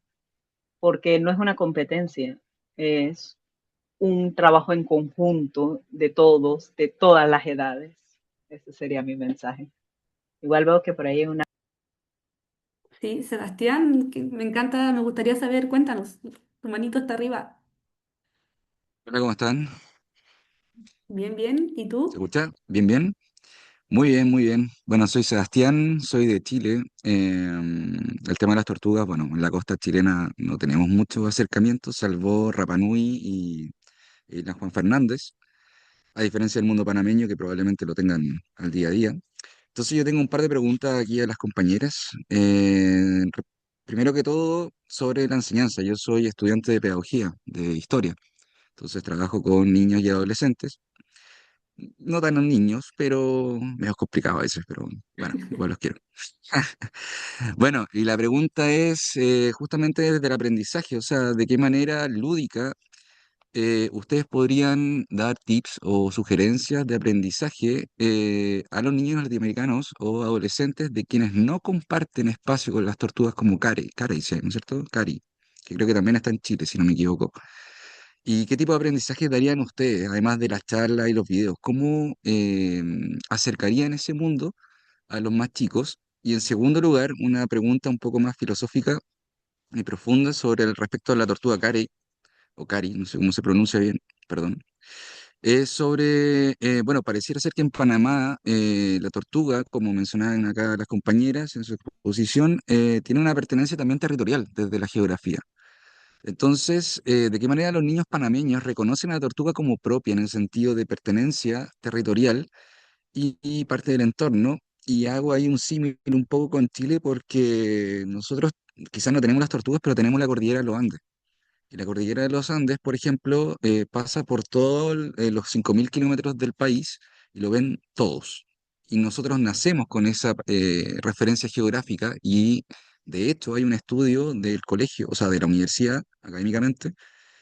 porque no es una competencia, es un trabajo en conjunto de todos, de todas las edades. Ese sería mi mensaje. Igual veo que por ahí hay una... Sí, Sebastián, que me encanta, me gustaría saber, cuéntanos, tu manito está arriba. Hola, ¿cómo están? Bien, bien. ¿Y ¿Se tú? escucha? ¿Bien, bien? Muy bien, muy bien. Bueno, soy Sebastián, soy de Chile. El tema de las tortugas, bueno, en la costa chilena no tenemos mucho acercamiento, salvo Rapa Nui y la Juan Fernández, a diferencia del mundo panameño que probablemente lo tengan al día a día. Entonces yo tengo un par de preguntas aquí a las compañeras. Primero que todo, sobre la enseñanza. Yo soy estudiante de pedagogía, de historia. Entonces trabajo con niños y adolescentes. No tan niños, pero medio complicado a veces, pero bueno, igual los quiero. Bueno, y la pregunta es justamente desde el aprendizaje, o sea, ¿de qué manera lúdica ustedes podrían dar tips o sugerencias de aprendizaje a los niños latinoamericanos o adolescentes de quienes no comparten espacio con las tortugas como Cari, ¿sí? ¿No es cierto? Cari, que creo que también está en Chile, si no me equivoco. ¿Y qué tipo de aprendizaje darían ustedes, además de las charlas y los videos? ¿Cómo acercarían ese mundo a los más chicos? Y en segundo lugar, una pregunta un poco más filosófica y profunda sobre el respecto a la tortuga Cari, o Cari, no sé cómo se pronuncia bien, perdón. Es sobre, bueno, pareciera ser que en Panamá la tortuga, como mencionaban acá las compañeras en su exposición, tiene una pertenencia también territorial desde la geografía. Entonces, ¿de qué manera los niños panameños reconocen a la tortuga como propia en el sentido de pertenencia territorial y parte del entorno? Y hago ahí un símil un poco con Chile porque nosotros quizás no tenemos las tortugas, pero tenemos la cordillera de los Andes. Y la cordillera de los Andes, por ejemplo, pasa por todos los 5.000 kilómetros del país y lo ven todos. Y nosotros nacemos con esa referencia geográfica y de hecho hay un estudio del colegio, o sea, de la universidad, académicamente,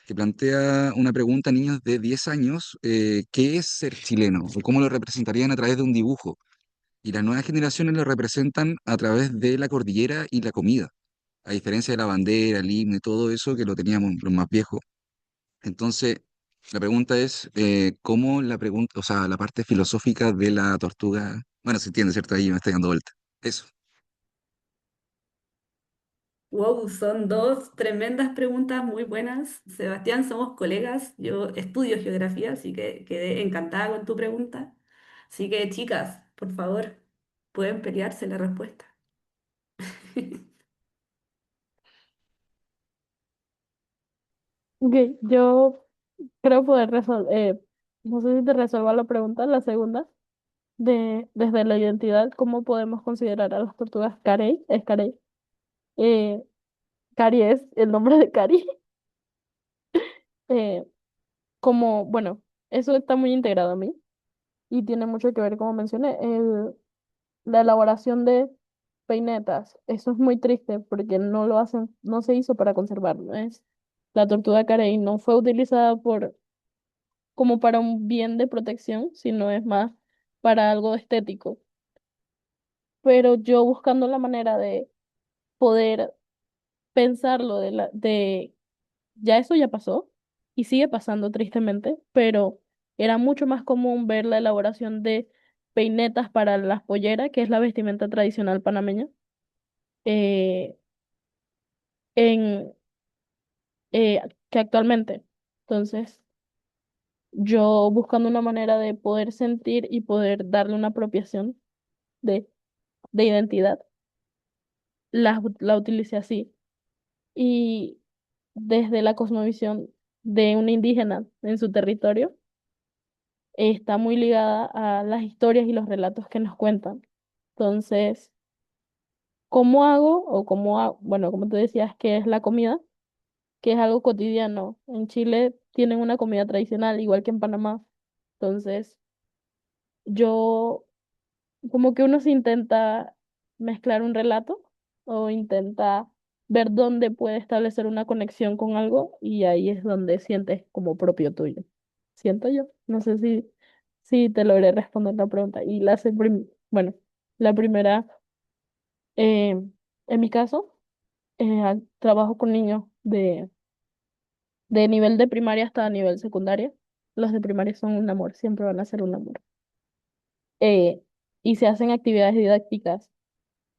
que plantea una pregunta a niños de 10 años, ¿qué es ser chileno? O cómo lo representarían a través de un dibujo. Y las nuevas generaciones lo representan a través de la cordillera y la comida, a diferencia de la bandera, el himno y todo eso que lo teníamos los más viejos. Entonces, la pregunta es, ¿cómo la pregunta, o sea, la parte filosófica de la tortuga, bueno, se entiende, ¿cierto? Ahí me estoy dando vuelta. Eso. Wow, son dos tremendas preguntas muy buenas. Sebastián, somos colegas. Yo estudio geografía, así que quedé encantada con tu pregunta. Así que, chicas, por favor, pueden pelearse la respuesta. Ok, yo creo poder resolver, no sé si te resuelva la pregunta, la segunda, desde la identidad, ¿cómo podemos considerar a las tortugas carey? Es carey. Eh, Cari es el nombre de Cari. eh, Como, bueno, eso está muy integrado a mí y tiene mucho que ver, como mencioné, la elaboración de peinetas. Eso es muy triste porque no lo hacen, no se hizo para conservarlo. La tortuga carey no fue utilizada como para un bien de protección, sino es más para algo estético. Pero yo buscando la manera de poder pensarlo ya eso ya pasó y sigue pasando tristemente, pero era mucho más común ver la elaboración de peinetas para las polleras, que es la vestimenta tradicional panameña, eh, en, que actualmente. Entonces, yo buscando una manera de poder sentir y poder darle una apropiación de, de identidad, la utilicé así. Y desde la cosmovisión de un indígena en su territorio, está muy ligada a las historias y los relatos que nos cuentan. Entonces, ¿cómo hago? O cómo hago, bueno, como tú decías, ¿qué es la comida? Que es algo cotidiano. En Chile tienen una comida tradicional, igual que en Panamá. Entonces, yo, como que uno se intenta mezclar un relato o intenta ver dónde puede establecer una conexión con algo y ahí es donde sientes como propio tuyo. Siento yo. No sé si te logré responder la pregunta. Y bueno, la primera, eh, en mi caso, trabajo con niños de nivel de primaria hasta nivel secundaria. Los de primaria son un amor, siempre van a ser un amor. Eh, y se hacen actividades didácticas.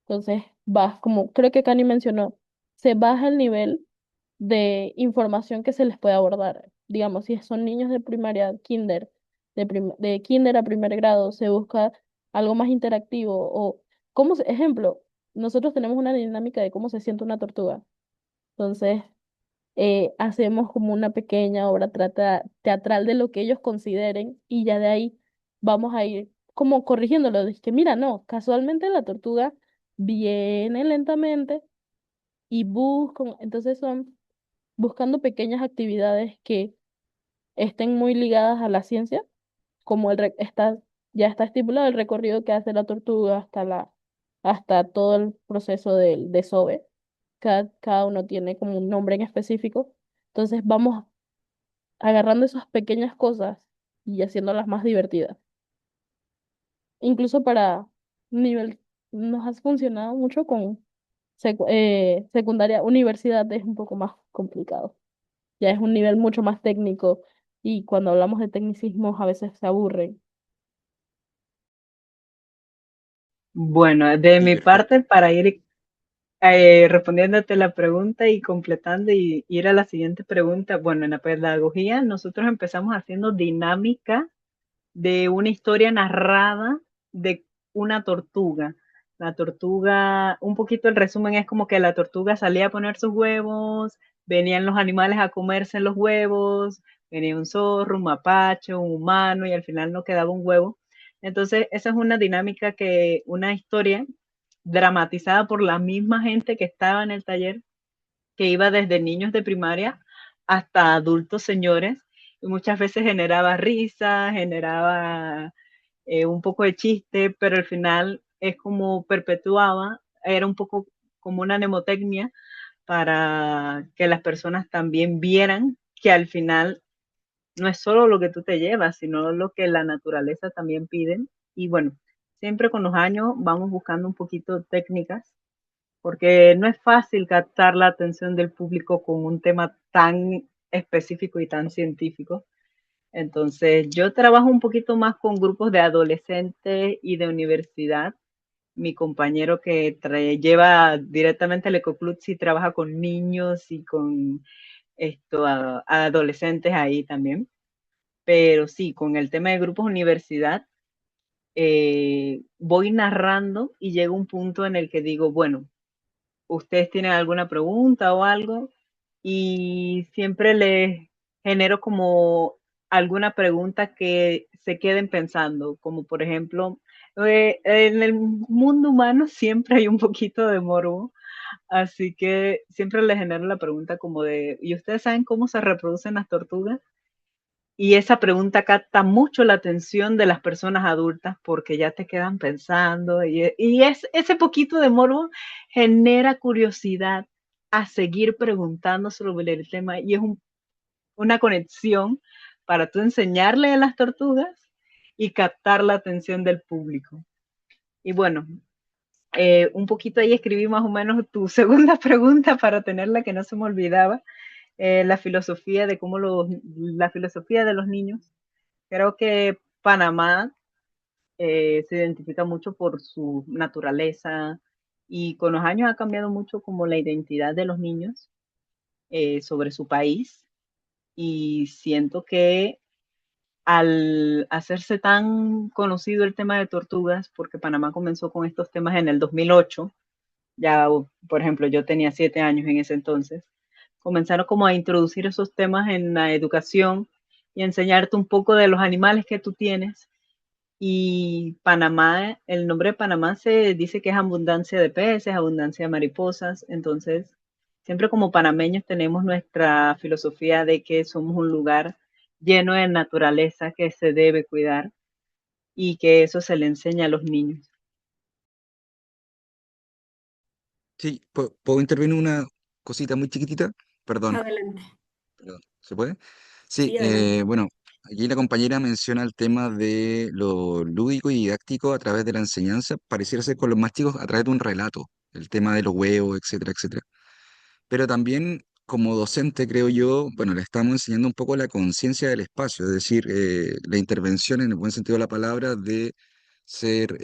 Entonces, vas como, creo que Cani mencionó, se baja el nivel de información que se les puede abordar. Digamos, si son niños de primaria, kinder, de kinder a primer grado, se busca algo más interactivo o, ejemplo, nosotros tenemos una dinámica de cómo se siente una tortuga. Entonces, hacemos como una pequeña obra teatral de lo que ellos consideren y ya de ahí vamos a ir como corrigiéndolo. De que mira, no, casualmente la tortuga viene lentamente y buscan, entonces son buscando pequeñas actividades que estén muy ligadas a la ciencia, como ya está estipulado el recorrido que hace la tortuga hasta todo el proceso del desove. Cada uno tiene como un nombre en específico. Entonces vamos agarrando esas pequeñas cosas y haciéndolas más divertidas. Incluso para nivel, nos ha funcionado mucho con secundaria, universidad es un poco más complicado. Ya es un nivel mucho más técnico y cuando hablamos de tecnicismos a veces se aburren. Bueno, de Y mi parte, para ir respondiéndote la pregunta y completando y ir a la siguiente pregunta. Bueno, en la pedagogía nosotros empezamos haciendo dinámica de una historia narrada de una tortuga. La tortuga, un poquito el resumen es como que la tortuga salía a poner sus huevos, venían los animales a comerse los huevos, venía un zorro, un mapache, un humano y al final no quedaba un huevo. Entonces, esa es una dinámica que, una historia dramatizada por la misma gente que estaba en el taller, que iba desde niños de primaria hasta adultos señores, y muchas veces generaba risa, generaba un poco de chiste, pero al final es como perpetuaba, era un poco como una mnemotecnia para que las personas también vieran que al final no es solo lo que tú te llevas, sino lo que la naturaleza también pide. Y bueno, siempre con los años vamos buscando un poquito técnicas porque no es fácil captar la atención del público con un tema tan específico y tan científico. Entonces, yo trabajo un poquito más con grupos de adolescentes y de universidad. Mi compañero que lleva directamente el EcoClub sí trabaja con niños y con a adolescentes ahí también. Pero sí, con el tema de grupos universidad, voy narrando y llega un punto en el que digo, bueno, ustedes tienen alguna pregunta o algo y siempre les genero como alguna pregunta que se queden pensando, como por ejemplo, en el mundo humano siempre hay un poquito de morbo, así que siempre les genero la pregunta como de, ¿y ustedes saben cómo se reproducen las tortugas? Y esa pregunta capta mucho la atención de las personas adultas porque ya te quedan pensando y ese poquito de morbo genera curiosidad a seguir preguntando sobre el tema y es una conexión para tú enseñarle a las tortugas y captar la atención del público. Y bueno, un poquito ahí escribí más o menos tu segunda pregunta para tenerla que no se me olvidaba, la filosofía de cómo la filosofía de los niños. Creo que Panamá se identifica mucho por su naturaleza y con los años ha cambiado mucho como la identidad de los niños sobre su país y siento que al hacerse tan conocido el tema de tortugas, porque Panamá comenzó con estos temas en el 2008, ya por ejemplo yo tenía 7 años en ese entonces, comenzaron como a introducir esos temas en la educación y a enseñarte un poco de los animales que tú tienes. Y Panamá, el nombre de Panamá se dice que es abundancia de peces, abundancia de mariposas. Entonces, siempre como panameños tenemos nuestra filosofía de que somos un lugar lleno de naturaleza que se debe cuidar y que eso se le enseña a los niños. Sí, ¿puedo intervenir una cosita muy chiquitita? Perdón, Adelante. perdón, ¿se puede? Sí, Sí, adelante. bueno, aquí la compañera menciona el tema de lo lúdico y didáctico a través de la enseñanza, pareciera ser con los más chicos a través de un relato, el tema de los huevos, etcétera, etcétera. Pero también como docente, creo yo, bueno, le estamos enseñando un poco la conciencia del espacio, es decir, la intervención en el buen sentido de la palabra de ser,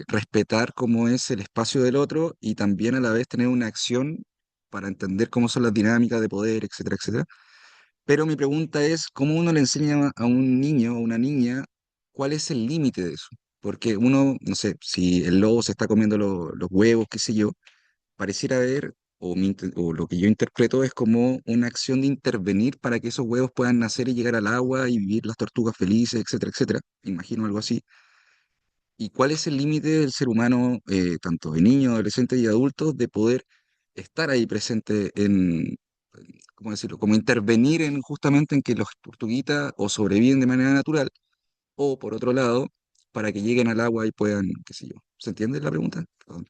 respetar cómo es el espacio del otro y también a la vez tener una acción para entender cómo son las dinámicas de poder, etcétera, etcétera. Pero mi pregunta es, ¿cómo uno le enseña a un niño o una niña cuál es el límite de eso? Porque uno, no sé, si el lobo se está comiendo los huevos, qué sé yo, pareciera haber, o lo que yo interpreto es como una acción de intervenir para que esos huevos puedan nacer y llegar al agua y vivir las tortugas felices, etcétera, etcétera. Imagino algo así. ¿Y cuál es el límite del ser humano, tanto de niños, adolescentes y adultos, de poder estar ahí presente en, ¿cómo decirlo? Como intervenir en justamente en que los tortuguitas o sobreviven de manera natural, o por otro lado, para que lleguen al agua y puedan, qué sé yo. ¿Se entiende la pregunta? Perdón.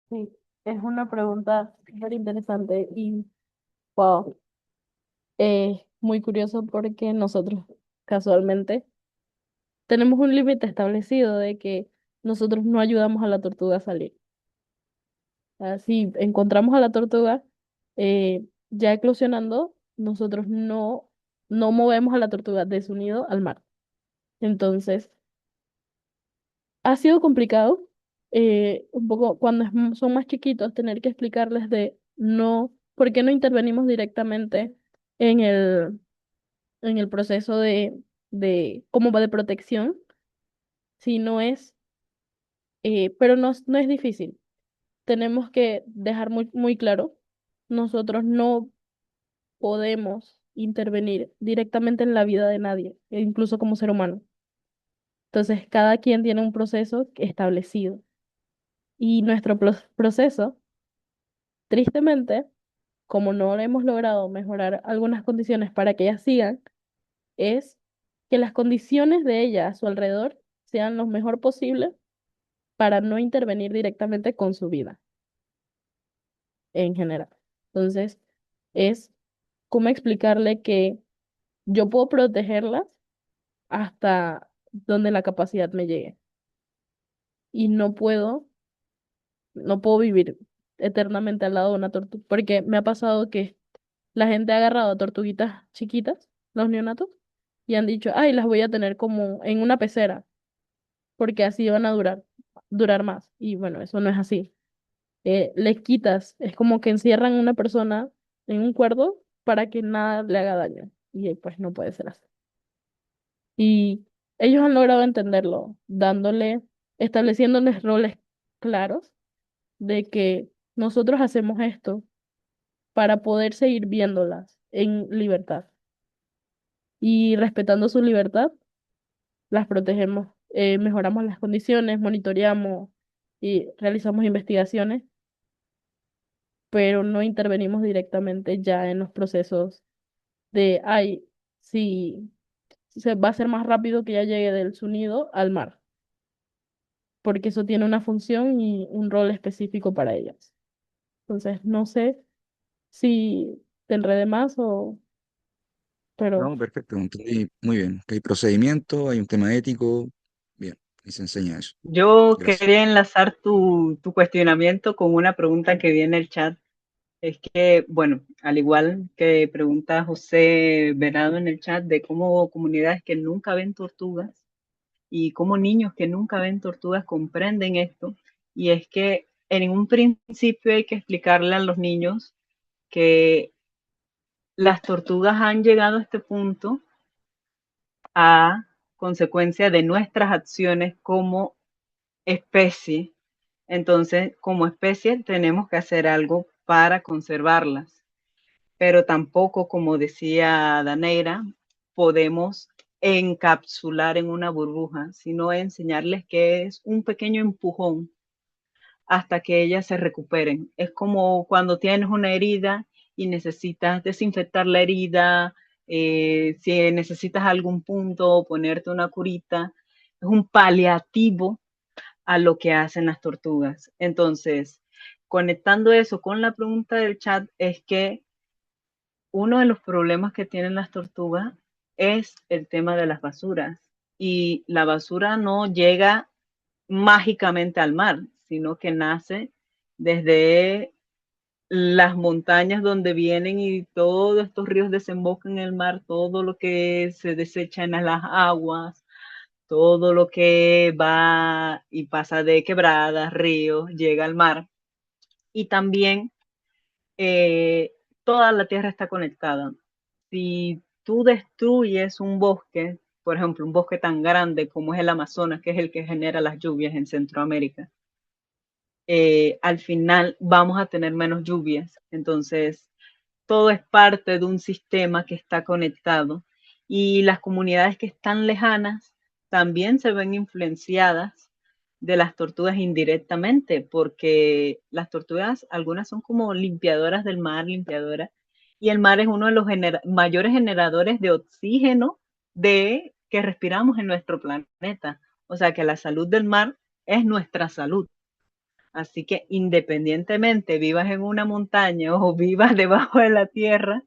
Sí, es una pregunta súper interesante y wow, muy curioso porque nosotros casualmente tenemos un límite establecido de que nosotros no ayudamos a la tortuga a salir. O sea, si encontramos a la tortuga ya eclosionando, nosotros no movemos a la tortuga de su nido al mar. Entonces, ha sido complicado un poco cuando son más chiquitos, tener que explicarles de no, por qué no intervenimos directamente en en el proceso como de protección, si no es, pero no es difícil. Tenemos que dejar muy claro, nosotros no podemos intervenir directamente en la vida de nadie, e incluso como ser humano. Entonces, cada quien tiene un proceso establecido y nuestro proceso, tristemente, como no hemos logrado mejorar algunas condiciones para que ellas sigan, es que las condiciones de ella a su alrededor sean lo mejor posible para no intervenir directamente con su vida en general. Entonces, es cómo explicarle que yo puedo protegerlas hasta donde la capacidad me llegue y no puedo vivir eternamente al lado de una tortuga, porque me ha pasado que la gente ha agarrado a tortuguitas chiquitas, los neonatos, y han dicho, ay, las voy a tener como en una pecera, porque así van a durar más. Y bueno, eso no es así. Les quitas, es como que encierran a una persona en un cuerdo para que nada le haga daño. Y pues no puede ser así. Y ellos han logrado entenderlo, estableciéndoles roles claros de que nosotros hacemos esto para poder seguir viéndolas en libertad. Y respetando su libertad, las protegemos, mejoramos las condiciones, monitoreamos y realizamos investigaciones, pero no intervenimos directamente ya en los procesos de, ay, si se va a ser más rápido que ya llegue del su nido al mar, porque eso tiene una función y un rol específico para ellas. Entonces, no sé si te enredé más pero No, perfecto, entendí muy bien. Que hay procedimiento, hay un tema ético, bien, y se enseña eso. Yo Gracias. quería enlazar tu cuestionamiento con una pregunta que vi en el chat. Es que, bueno, al igual que pregunta José Venado en el chat de cómo comunidades que nunca ven tortugas y cómo niños que nunca ven tortugas comprenden esto, y es que en un principio hay que explicarle a los niños que las tortugas han llegado a este punto a consecuencia de nuestras acciones como especie. Entonces, como especie, tenemos que hacer algo para conservarlas, pero tampoco, como decía Daneira, podemos encapsular en una burbuja, sino enseñarles que es un pequeño empujón hasta que ellas se recuperen. Es como cuando tienes una herida y necesitas desinfectar la herida, si necesitas algún punto, ponerte una curita, es un paliativo a lo que hacen las tortugas. Entonces, conectando eso con la pregunta del chat, es que uno de los problemas que tienen las tortugas es el tema de las basuras. Y la basura no llega mágicamente al mar, sino que nace desde las montañas donde vienen y todos estos ríos desembocan en el mar, todo lo que se desecha en las aguas, todo lo que va y pasa de quebradas, ríos, llega al mar. Y también toda la tierra está conectada. Si tú destruyes un bosque, por ejemplo, un bosque tan grande como es el Amazonas, que es el que genera las lluvias en Centroamérica, al final vamos a tener menos lluvias. Entonces, todo es parte de un sistema que está conectado y las comunidades que están lejanas también se ven influenciadas de las tortugas indirectamente, porque las tortugas, algunas son como limpiadoras del mar, limpiadoras, y el mar es uno de los mayores generadores de oxígeno que respiramos en nuestro planeta. O sea que la salud del mar es nuestra salud. Así que independientemente vivas en una montaña o vivas debajo de la tierra,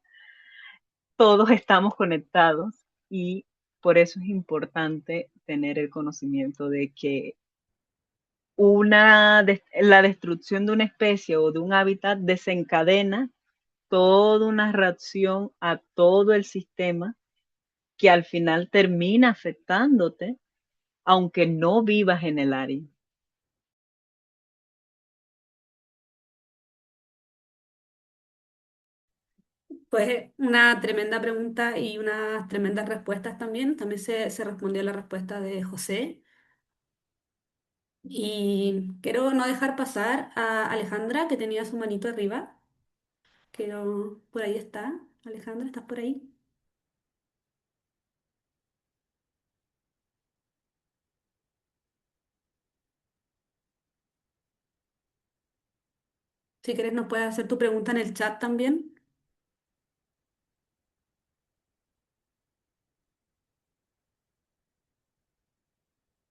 todos estamos conectados y por eso es importante tener el conocimiento de que la destrucción de una especie o de un hábitat desencadena toda una reacción a todo el sistema que al final termina afectándote, aunque no vivas en el área. Pues una tremenda pregunta y unas tremendas respuestas también. También se respondió la respuesta de José. Y quiero no dejar pasar a Alejandra, que tenía su manito arriba. Quiero, por ahí está. Alejandra, ¿estás por ahí? Si quieres, nos puedes hacer tu pregunta en el chat también.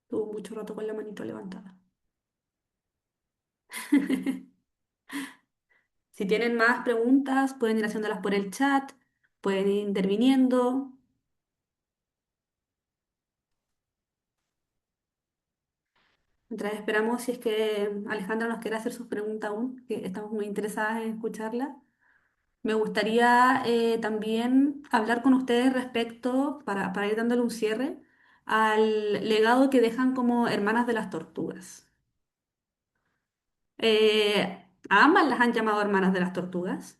Tuvo mucho rato con la manito levantada. Si tienen más preguntas, pueden ir haciéndolas por el chat, pueden ir interviniendo. Mientras esperamos, si es que Alejandra nos quiere hacer sus preguntas aún, que estamos muy interesadas en escucharla. Me gustaría también hablar con ustedes respecto, para ir dándole un cierre, al legado que dejan como hermanas de las tortugas. A ambas las han llamado hermanas de las tortugas.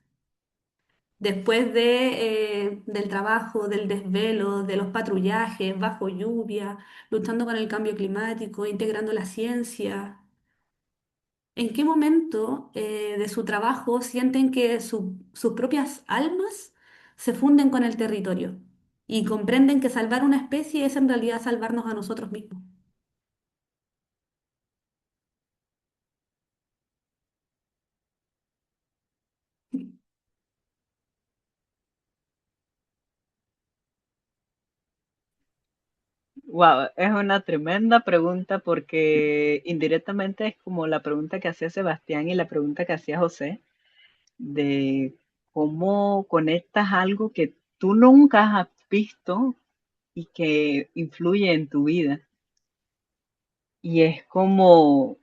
Después del trabajo, del desvelo, de los patrullajes bajo lluvia, luchando con el cambio climático, integrando la ciencia, ¿en qué momento de su trabajo sienten que sus propias almas se funden con el territorio y comprenden que salvar una especie es en realidad salvarnos a nosotros mismos? Wow, es una tremenda pregunta porque indirectamente es como la pregunta que hacía Sebastián y la pregunta que hacía José, de cómo conectas algo que tú nunca has visto y que influye en tu vida. Y es como,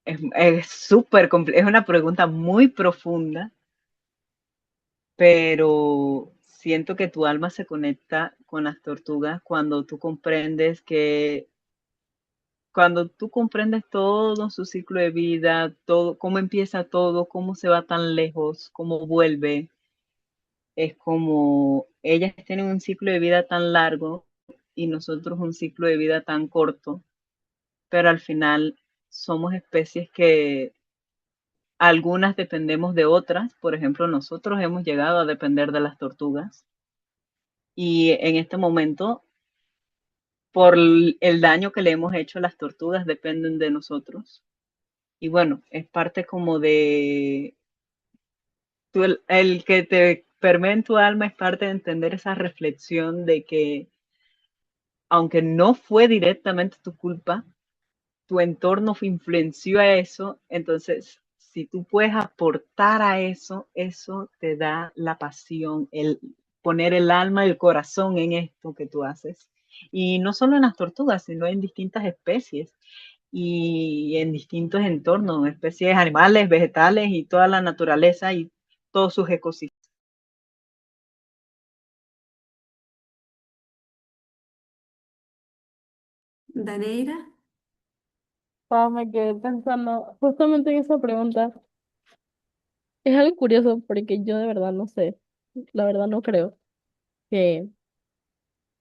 es súper complejo, es una pregunta muy profunda, pero siento que tu alma se conecta con las tortugas cuando tú comprendes todo su ciclo de vida, todo, cómo empieza todo, cómo se va tan lejos, cómo vuelve, es como ellas tienen un ciclo de vida tan largo y nosotros un ciclo de vida tan corto, pero al final somos especies que algunas dependemos de otras. Por ejemplo, nosotros hemos llegado a depender de las tortugas y en este momento, por el daño que le hemos hecho, las tortugas dependen de nosotros. Y bueno, es parte como de el que te permea en tu alma, es parte de entender esa reflexión de que aunque no fue directamente tu culpa, tu entorno influenció a eso, entonces si tú puedes aportar a eso, eso te da la pasión, el poner el alma y el corazón en esto que tú haces. Y no solo en las tortugas, sino en distintas especies y en distintos entornos, especies animales, vegetales y toda la naturaleza y todos sus ecosistemas. Daneira, Me quedé pensando justamente en esa pregunta. Es algo curioso porque yo de verdad no sé, la verdad no creo que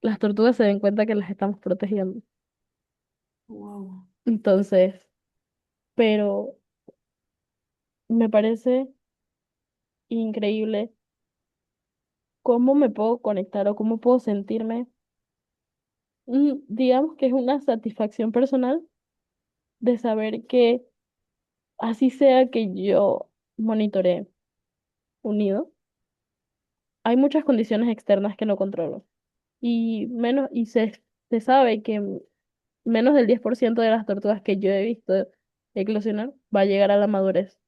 las tortugas se den cuenta que las estamos protegiendo. wow. Entonces, pero me parece increíble cómo me puedo conectar o cómo puedo sentirme. Digamos que es una satisfacción personal de saber que así sea que yo monitoree un nido, hay muchas condiciones externas que no controlo. Se sabe que menos del 10% de las tortugas que yo he visto eclosionar va a llegar a la madurez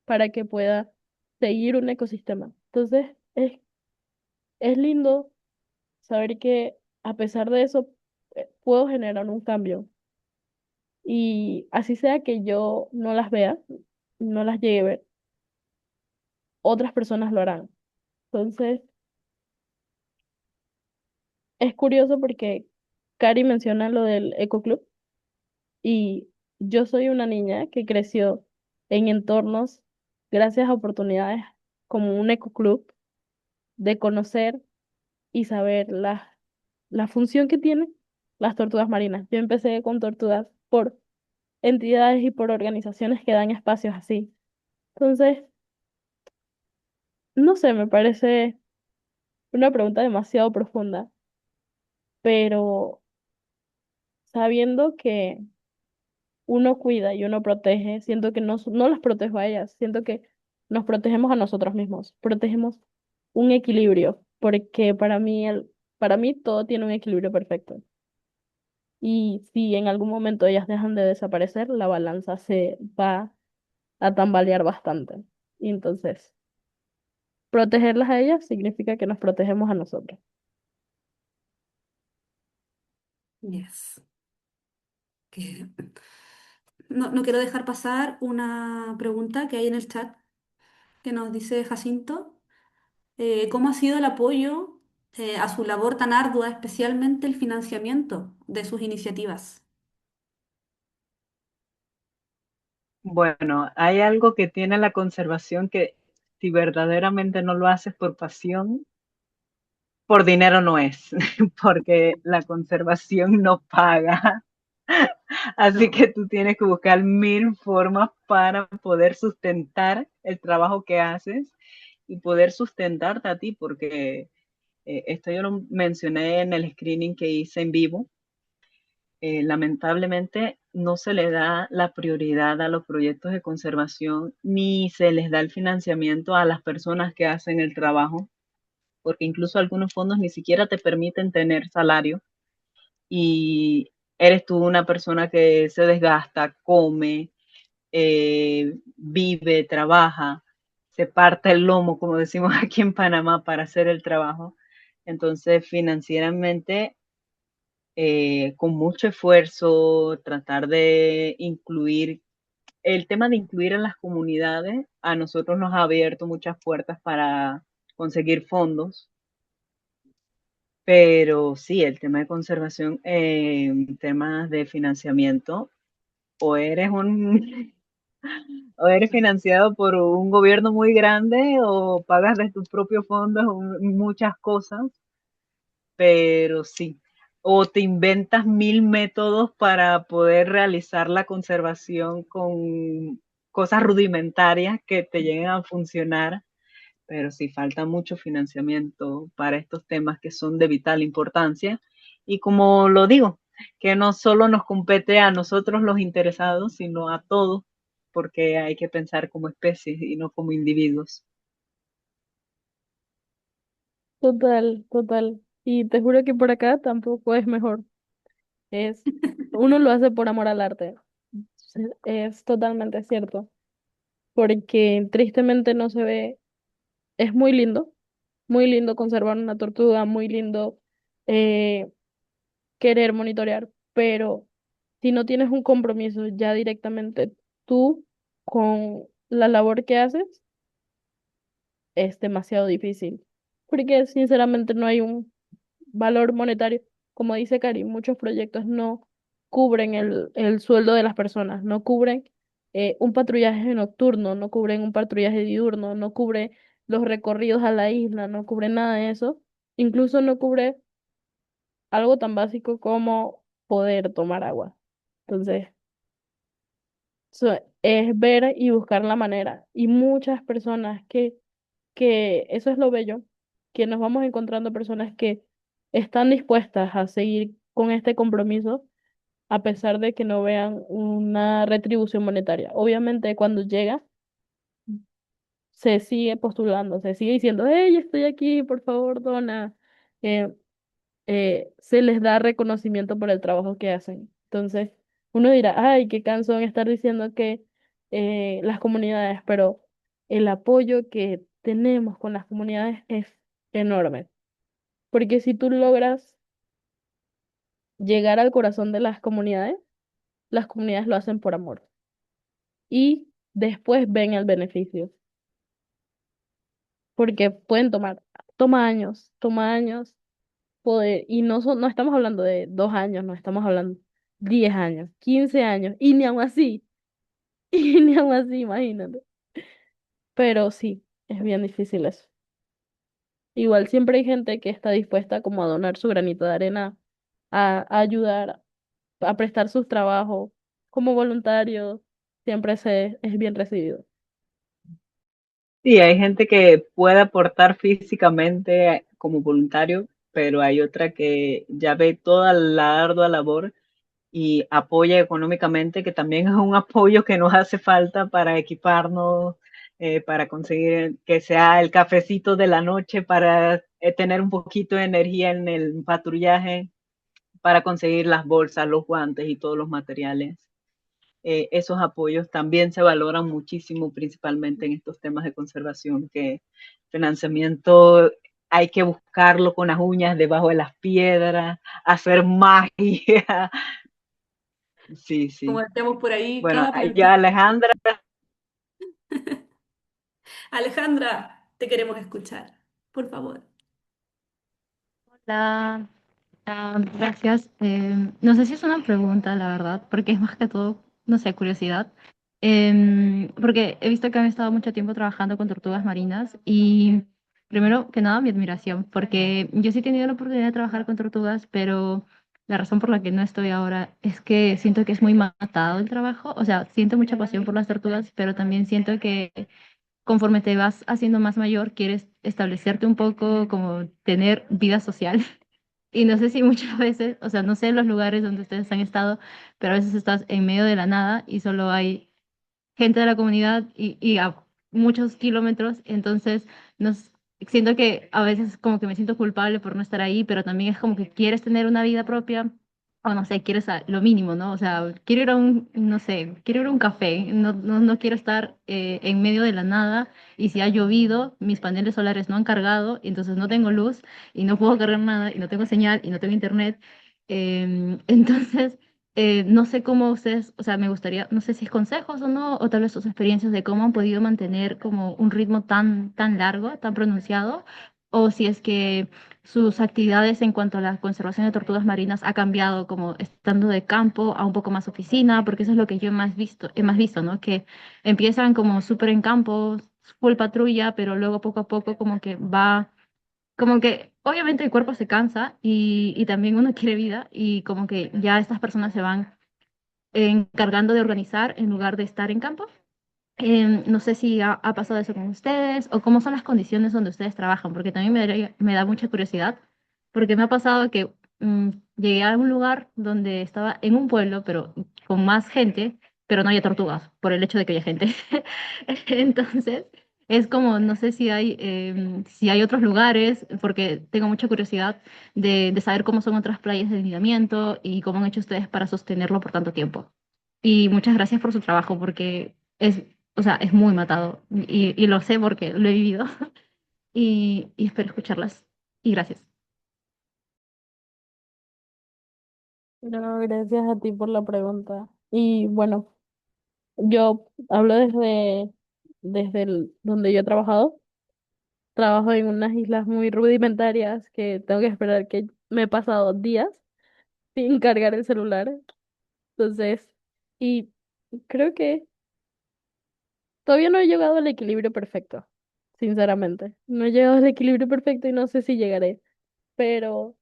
para que pueda seguir un ecosistema. Entonces, es lindo saber que a pesar de eso, puedo generar un cambio. Y así sea que yo no las vea, no las llegue a ver, otras personas lo harán. Entonces, es curioso porque Cari menciona lo del Eco Club y yo soy una niña que creció en entornos gracias a oportunidades como un ecoclub de conocer y saber la función que tienen las tortugas marinas. Yo empecé con tortugas por entidades y por organizaciones que dan espacios así. Entonces, no sé, me parece una pregunta demasiado profunda, pero sabiendo que uno cuida y uno protege, siento que no las protejo a ellas, siento que nos protegemos a nosotros mismos, protegemos un equilibrio, porque para mí todo tiene un equilibrio perfecto. Y si en algún momento ellas dejan de desaparecer, la balanza se va a tambalear bastante. Y entonces, protegerlas a ellas significa que nos protegemos a nosotros. Yes. Que- no quiero dejar pasar una pregunta que hay en el chat que nos dice Jacinto. ¿Cómo ha sido el apoyo a su labor tan ardua, especialmente el financiamiento de sus iniciativas? Bueno, hay algo que tiene la conservación que si verdaderamente no lo haces por pasión, por dinero no es, porque la conservación no paga. Así que tú tienes que buscar mil formas para poder sustentar el trabajo que haces y poder sustentarte a ti, porque esto yo lo mencioné en el screening que hice en vivo. Lamentablemente no se le da la prioridad a los proyectos de conservación ni se les da el financiamiento a las personas que hacen el trabajo, porque incluso algunos fondos ni siquiera te permiten tener salario y eres tú una persona que se desgasta, come, vive, trabaja, se parte el lomo, como decimos aquí en Panamá, para hacer el trabajo. Entonces, financieramente, con mucho esfuerzo, tratar de incluir, el tema de incluir a las comunidades, a nosotros nos ha abierto muchas puertas para conseguir fondos, pero sí, el tema de conservación, temas de financiamiento, o eres un o eres financiado por un gobierno muy grande o pagas de tus propios fondos muchas cosas, pero sí. O te inventas mil métodos para poder realizar la conservación con cosas rudimentarias que te lleguen a funcionar, pero sí falta mucho financiamiento para estos temas que son de vital importancia. Y como lo digo, que no solo nos compete a nosotros los interesados, sino a todos, porque hay que pensar como especies y no como individuos. Total, total. Y te juro que por acá tampoco es mejor. Es, uno lo hace por amor al arte. Es totalmente cierto. Porque tristemente no se ve, es muy lindo conservar una tortuga, muy lindo eh, querer monitorear, pero si no tienes un compromiso ya directamente tú con la labor que haces, es demasiado difícil. Porque sinceramente no hay un valor monetario. Como dice Cari, muchos proyectos no cubren el sueldo de las personas, no cubren un patrullaje nocturno, no cubren un patrullaje diurno, no cubre los recorridos a la isla, no cubre nada de eso. Incluso no cubre algo tan básico como poder tomar agua. Entonces, es ver y buscar la manera. Y muchas personas que eso es lo bello, que nos vamos encontrando personas que están dispuestas a seguir con este compromiso a pesar de que no vean una retribución monetaria. Obviamente, cuando llega, se sigue postulando, se sigue diciendo, hey, estoy aquí, por favor, dona. Eh, Se les da reconocimiento por el trabajo que hacen. Entonces, uno dirá, ay, qué cansón estar diciendo que las comunidades, pero el apoyo que tenemos con las comunidades es enorme. Porque si tú logras llegar al corazón de las comunidades lo hacen por amor. Y después ven el beneficio. Porque pueden toma años poder, y no estamos hablando de 2 años, no estamos hablando 10 años, 15 años, y ni aun así, y ni aun así, imagínate. Pero sí, es bien difícil eso. Igual siempre hay gente que está dispuesta como a donar su granito de arena, a ayudar, a prestar sus trabajos como voluntario, siempre es bien recibido. Sí, hay gente que puede aportar físicamente como voluntario, pero hay otra que ya ve toda la ardua labor y apoya económicamente, que también es un apoyo que nos hace falta para equiparnos, para conseguir que sea el cafecito de la noche, para tener un poquito de energía en el patrullaje, para conseguir las bolsas, los guantes y todos los materiales. Esos apoyos también se valoran muchísimo, principalmente en estos temas de conservación, que financiamiento hay que buscarlo con las uñas debajo de las piedras, hacer magia. Sí, Como sí. estemos por ahí, Bueno, cada ya plantita. Alejandra, Alejandra, te queremos escuchar, por favor. Hola, gracias. No sé si es una pregunta, la verdad, porque es más que todo, no sé, curiosidad. Porque he visto que han estado mucho tiempo trabajando con tortugas marinas y primero que nada mi admiración, porque yo sí he tenido la oportunidad de trabajar con tortugas, pero la razón por la que no estoy ahora es que siento que es muy matado el trabajo. O sea, siento mucha pasión por las tortugas, pero también siento que conforme te vas haciendo más mayor, quieres establecerte un poco, como tener vida social. Y no sé si muchas veces, o sea, no sé los lugares donde ustedes han estado, pero a veces estás en medio de la nada y solo hay gente de la comunidad y a muchos kilómetros, entonces nos, siento que a veces como que me siento culpable por no estar ahí, pero también es como que quieres tener una vida propia, o no sé, quieres lo mínimo, ¿no? O sea, quiero ir a un, no sé, quiero ir a un café, no quiero estar en medio de la nada y si ha llovido, mis paneles solares no han cargado, entonces no tengo luz y no puedo cargar nada y no tengo señal y no tengo internet. Entonces, no sé cómo ustedes, o sea, me gustaría, no sé si es consejos o no, o tal vez sus experiencias de cómo han podido mantener como un ritmo tan largo, tan pronunciado, o si es que sus actividades en cuanto a la conservación de tortugas marinas ha cambiado como estando de campo a un poco más oficina, porque eso es lo que yo he más visto, ¿no? Que empiezan como súper en campo, full patrulla, pero luego poco a poco como que va como que obviamente el cuerpo se cansa y también uno quiere vida y como que ya estas personas se van encargando de organizar en lugar de estar en campo. No sé si ha pasado eso con ustedes o cómo son las condiciones donde ustedes trabajan, porque también me da mucha curiosidad, porque me ha pasado que llegué a un lugar donde estaba en un pueblo, pero con más gente, pero no había tortugas, por el hecho de que había gente. Entonces, es como, no sé si hay otros lugares, porque tengo mucha curiosidad de saber cómo son otras playas de niñamiento y cómo han hecho ustedes para sostenerlo por tanto tiempo. Y muchas gracias por su trabajo, porque o sea, es muy matado y lo sé porque lo he vivido y espero escucharlas. Y gracias. No, gracias a ti por la pregunta. Y bueno, yo hablo desde donde yo he trabajado. Trabajo en unas islas muy rudimentarias que tengo que esperar que me he pasado días sin cargar el celular. Entonces, y creo que todavía no he llegado al equilibrio perfecto, sinceramente. No he llegado al equilibrio perfecto y no sé si llegaré, pero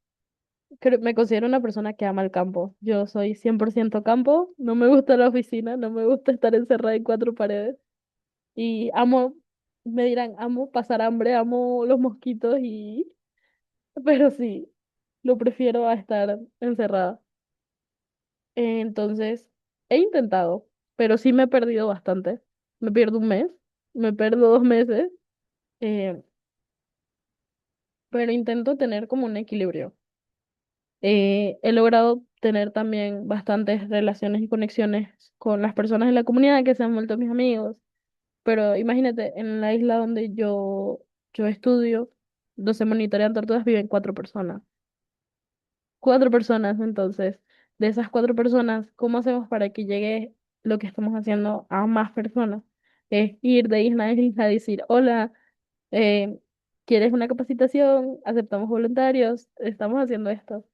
me considero una persona que ama el campo. Yo soy 100% campo, no me gusta la oficina, no me gusta estar encerrada en cuatro paredes y amo, me dirán, amo pasar hambre, amo los mosquitos y... Pero sí, lo prefiero a estar encerrada. Entonces, he intentado, pero sí me he perdido bastante. Me pierdo un mes, me pierdo 2 meses, eh, pero intento tener como un equilibrio. He logrado tener también bastantes relaciones y conexiones con las personas en la comunidad que se han vuelto mis amigos, pero imagínate, en la isla donde yo estudio, donde se monitorean tortugas, viven 4 personas. 4 personas, entonces, de esas 4 personas, ¿cómo hacemos para que llegue lo que estamos haciendo a más personas? Es ir de isla a isla a decir, hola, eh, ¿quieres una capacitación? Aceptamos voluntarios, estamos haciendo esto.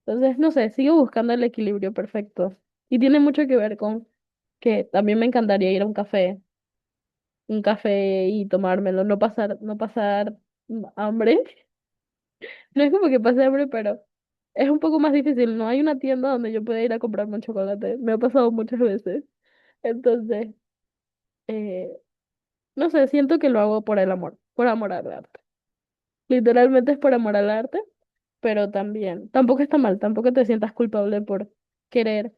Entonces, no sé, sigo buscando el equilibrio perfecto. Y tiene mucho que ver con que también me encantaría ir a un café un café y tomármelo, no pasar hambre. No es como que pase hambre, pero es un poco más difícil. No hay una tienda donde yo pueda ir a comprarme un chocolate. Me ha pasado muchas veces. Entonces, eh, no sé, siento que lo hago por amor al arte. Literalmente es por amor al arte, pero también, tampoco está mal, tampoco te sientas culpable por querer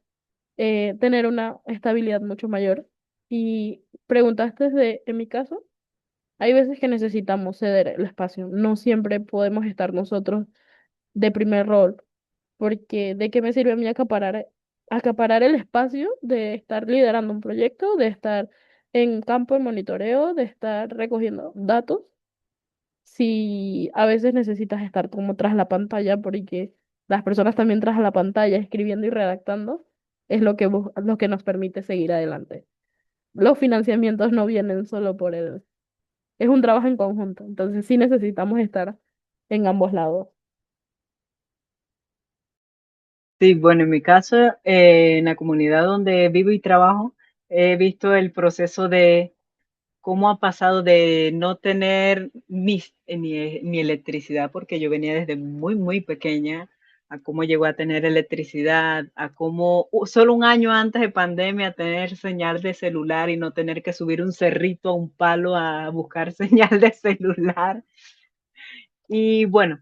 tener una estabilidad mucho mayor. Y preguntaste en mi caso, hay veces que necesitamos ceder el espacio. No siempre podemos estar nosotros de primer rol, porque ¿de qué me sirve a mí acaparar el espacio de estar liderando un proyecto, de estar en campo de monitoreo, de estar recogiendo datos, si a veces necesitas estar como tras la pantalla, porque las personas también tras la pantalla, escribiendo y redactando, es lo que nos permite seguir adelante. Los financiamientos no vienen solo es un trabajo en conjunto, entonces sí necesitamos estar en ambos lados. Sí, bueno, en mi caso, en la comunidad donde vivo y trabajo, he visto el proceso de cómo ha pasado de no tener ni electricidad, porque yo venía desde muy, muy pequeña, a cómo llegó a tener electricidad, a cómo solo un año antes de pandemia tener señal de celular y no tener que subir un cerrito a un palo a buscar señal de celular. Y bueno,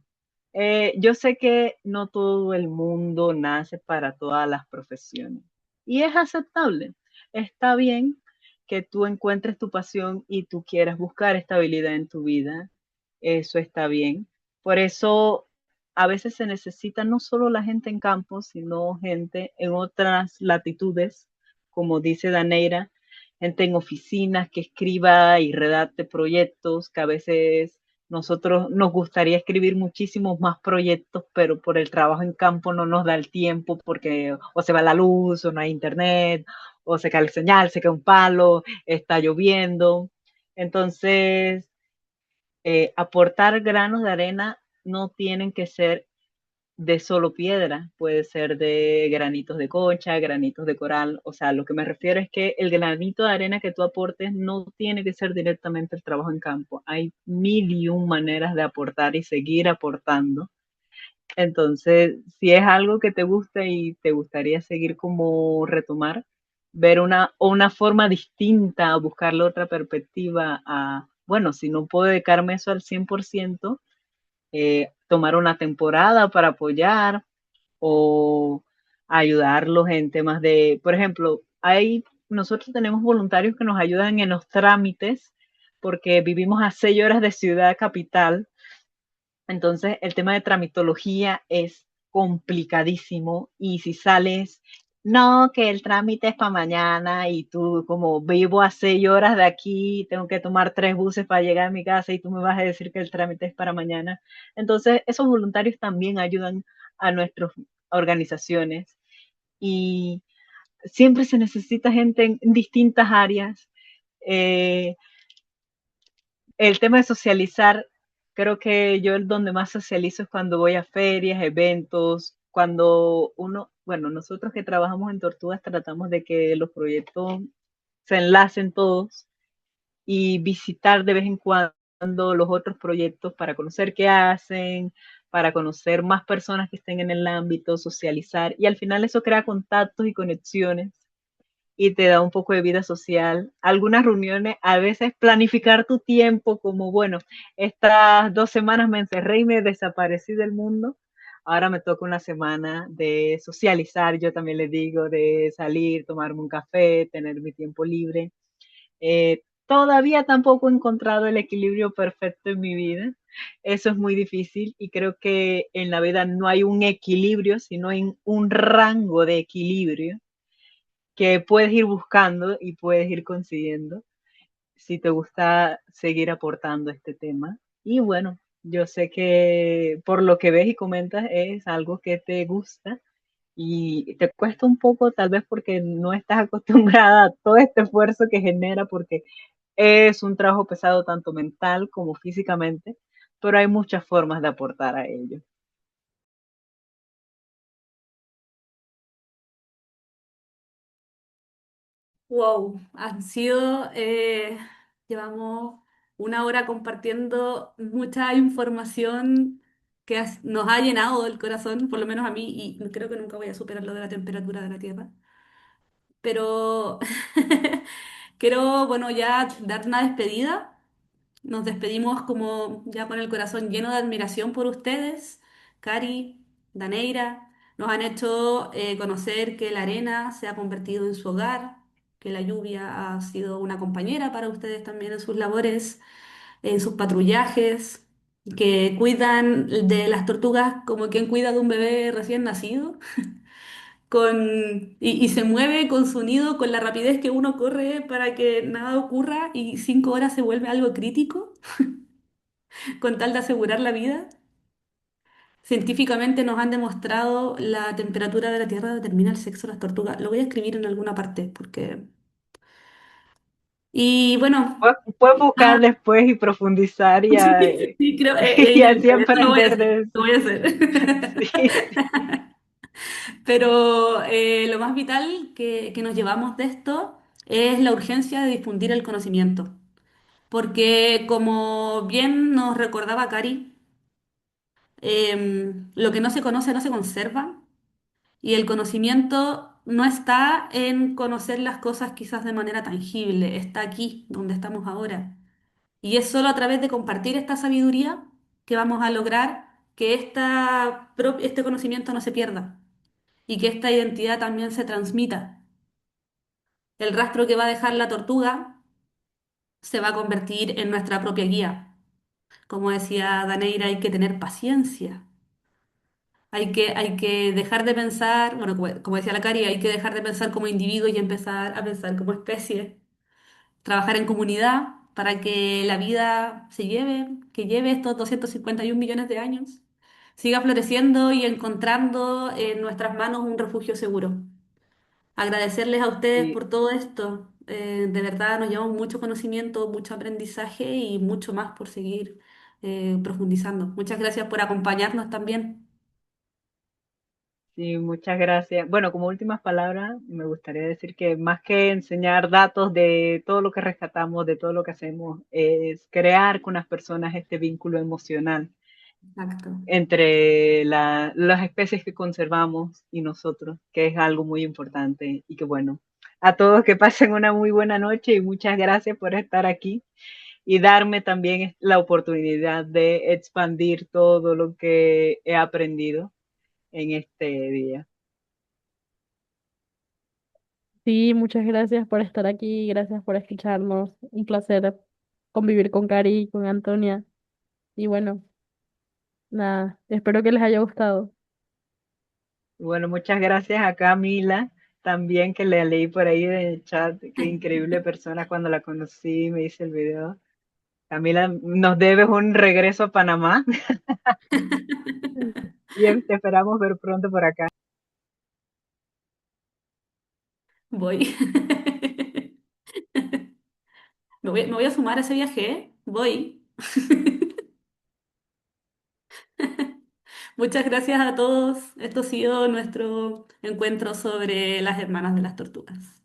yo sé que no todo el mundo nace para todas las profesiones y es aceptable. Está bien que tú encuentres tu pasión y tú quieras buscar estabilidad en tu vida. Eso está bien. Por eso a veces se necesita no solo la gente en campo, sino gente en otras latitudes, como dice Daneira, gente en oficinas que escriba y redacte proyectos que a veces nosotros nos gustaría escribir muchísimos más proyectos, pero por el trabajo en campo no nos da el tiempo porque o se va la luz o no hay internet o se cae el señal, se cae un palo, está lloviendo. Entonces, aportar granos de arena no tienen que ser de solo piedra, puede ser de granitos de concha, granitos de coral, o sea, lo que me refiero es que el granito de arena que tú aportes no tiene que ser directamente el trabajo en campo, hay mil y un maneras de aportar y seguir aportando. Entonces, si es algo que te gusta y te gustaría seguir como retomar, ver una forma distinta, buscarle otra perspectiva a, bueno, si no puedo dedicarme eso al 100%, tomar una temporada para apoyar o ayudarlos en temas de, por ejemplo, nosotros tenemos voluntarios que nos ayudan en los trámites porque vivimos a 6 horas de ciudad capital, entonces el tema de tramitología es complicadísimo y si sales, no, que el trámite es para mañana y tú como vivo a 6 horas de aquí, tengo que tomar 3 buses para llegar a mi casa y tú me vas a decir que el trámite es para mañana. Entonces esos voluntarios también ayudan a nuestras organizaciones y siempre se necesita gente en distintas áreas. Eh, el tema de socializar, creo que yo el donde más socializo es cuando voy a ferias, eventos, cuando bueno, nosotros que trabajamos en Tortugas tratamos de que los proyectos se enlacen todos y visitar de vez en cuando los otros proyectos para conocer qué hacen, para conocer más personas que estén en el ámbito, socializar y al final eso crea contactos y conexiones y te da un poco de vida social. Algunas reuniones, a veces planificar tu tiempo como, bueno, estas 2 semanas me encerré y me desaparecí del mundo. Ahora me toca una semana de socializar, yo también les digo, de salir, tomarme un café, tener mi tiempo libre. Todavía tampoco he encontrado el equilibrio perfecto en mi vida. Eso es muy difícil y creo que en la vida no hay un equilibrio, sino en un rango de equilibrio que puedes ir buscando y puedes ir consiguiendo si te gusta seguir aportando este tema. Y bueno, yo sé que por lo que ves y comentas es algo que te gusta y te cuesta un poco tal vez porque no estás acostumbrada a todo este esfuerzo que genera porque es un trabajo pesado tanto mental como físicamente, pero hay muchas formas de aportar a ello. Wow, han sido Llevamos una hora compartiendo mucha información que nos ha llenado el corazón, por lo menos a mí, y creo que nunca voy a superar lo de la temperatura de la Tierra. Pero quiero, bueno, ya dar una despedida. Nos despedimos como ya con el corazón lleno de admiración por ustedes, Cari, Daneira. Nos han hecho conocer que la arena se ha convertido en su hogar, que la lluvia ha sido una compañera para ustedes también en sus labores, en sus patrullajes, que cuidan de las tortugas como quien cuida de un bebé recién nacido y se mueve con su nido con la rapidez que uno corre para que nada ocurra y 5 horas se vuelve algo crítico con tal de asegurar la vida. Científicamente nos han demostrado la temperatura de la Tierra determina el sexo de las tortugas. Lo voy a escribir en alguna parte porque... Y bueno, Puedes buscar ah, después y profundizar y, sí, creo, y así eso lo voy a aprender hacer, de lo eso. voy a hacer. Sí, sí. Pero lo más vital que nos llevamos de esto es la urgencia de difundir el conocimiento. Porque como bien nos recordaba Cari, lo que no se conoce no se conserva y el conocimiento no está en conocer las cosas quizás de manera tangible, está aquí, donde estamos ahora. Y es solo a través de compartir esta sabiduría que vamos a lograr que este conocimiento no se pierda y que esta identidad también se transmita. El rastro que va a dejar la tortuga se va a convertir en nuestra propia guía. Como decía Daneira, hay que tener paciencia. Hay que dejar de pensar, bueno, como decía la Cari, hay que dejar de pensar como individuo y empezar a pensar como especie. Trabajar en comunidad para que la vida que lleve estos 251 millones de años, siga floreciendo y encontrando en nuestras manos un refugio seguro. Agradecerles a ustedes Sí, por todo esto. De verdad nos llevamos mucho conocimiento, mucho aprendizaje y mucho más por seguir profundizando. Muchas gracias por acompañarnos también. sí, muchas gracias. Bueno, como últimas palabras, me gustaría decir que más que enseñar datos de todo lo que rescatamos, de todo lo que hacemos, es crear con las personas este vínculo emocional Exacto. entre las especies que conservamos y nosotros, que es algo muy importante. Y que bueno, a todos que pasen una muy buena noche y muchas gracias por estar aquí y darme también la oportunidad de expandir todo lo que he aprendido en este día. Sí, muchas gracias por estar aquí, gracias por escucharnos. Un placer convivir con Cari y con Antonia. Y bueno, nada, espero que les haya gustado. Bueno, muchas gracias a Camila, también que le leí por ahí en el chat, qué increíble persona cuando la conocí, me hice el video. Camila, nos debes un regreso a Panamá y te esperamos ver pronto por acá. Voy. Me voy a sumar a ese viaje, ¿eh? Voy. Muchas gracias a todos. Esto ha sido nuestro encuentro sobre las hermanas de las tortugas.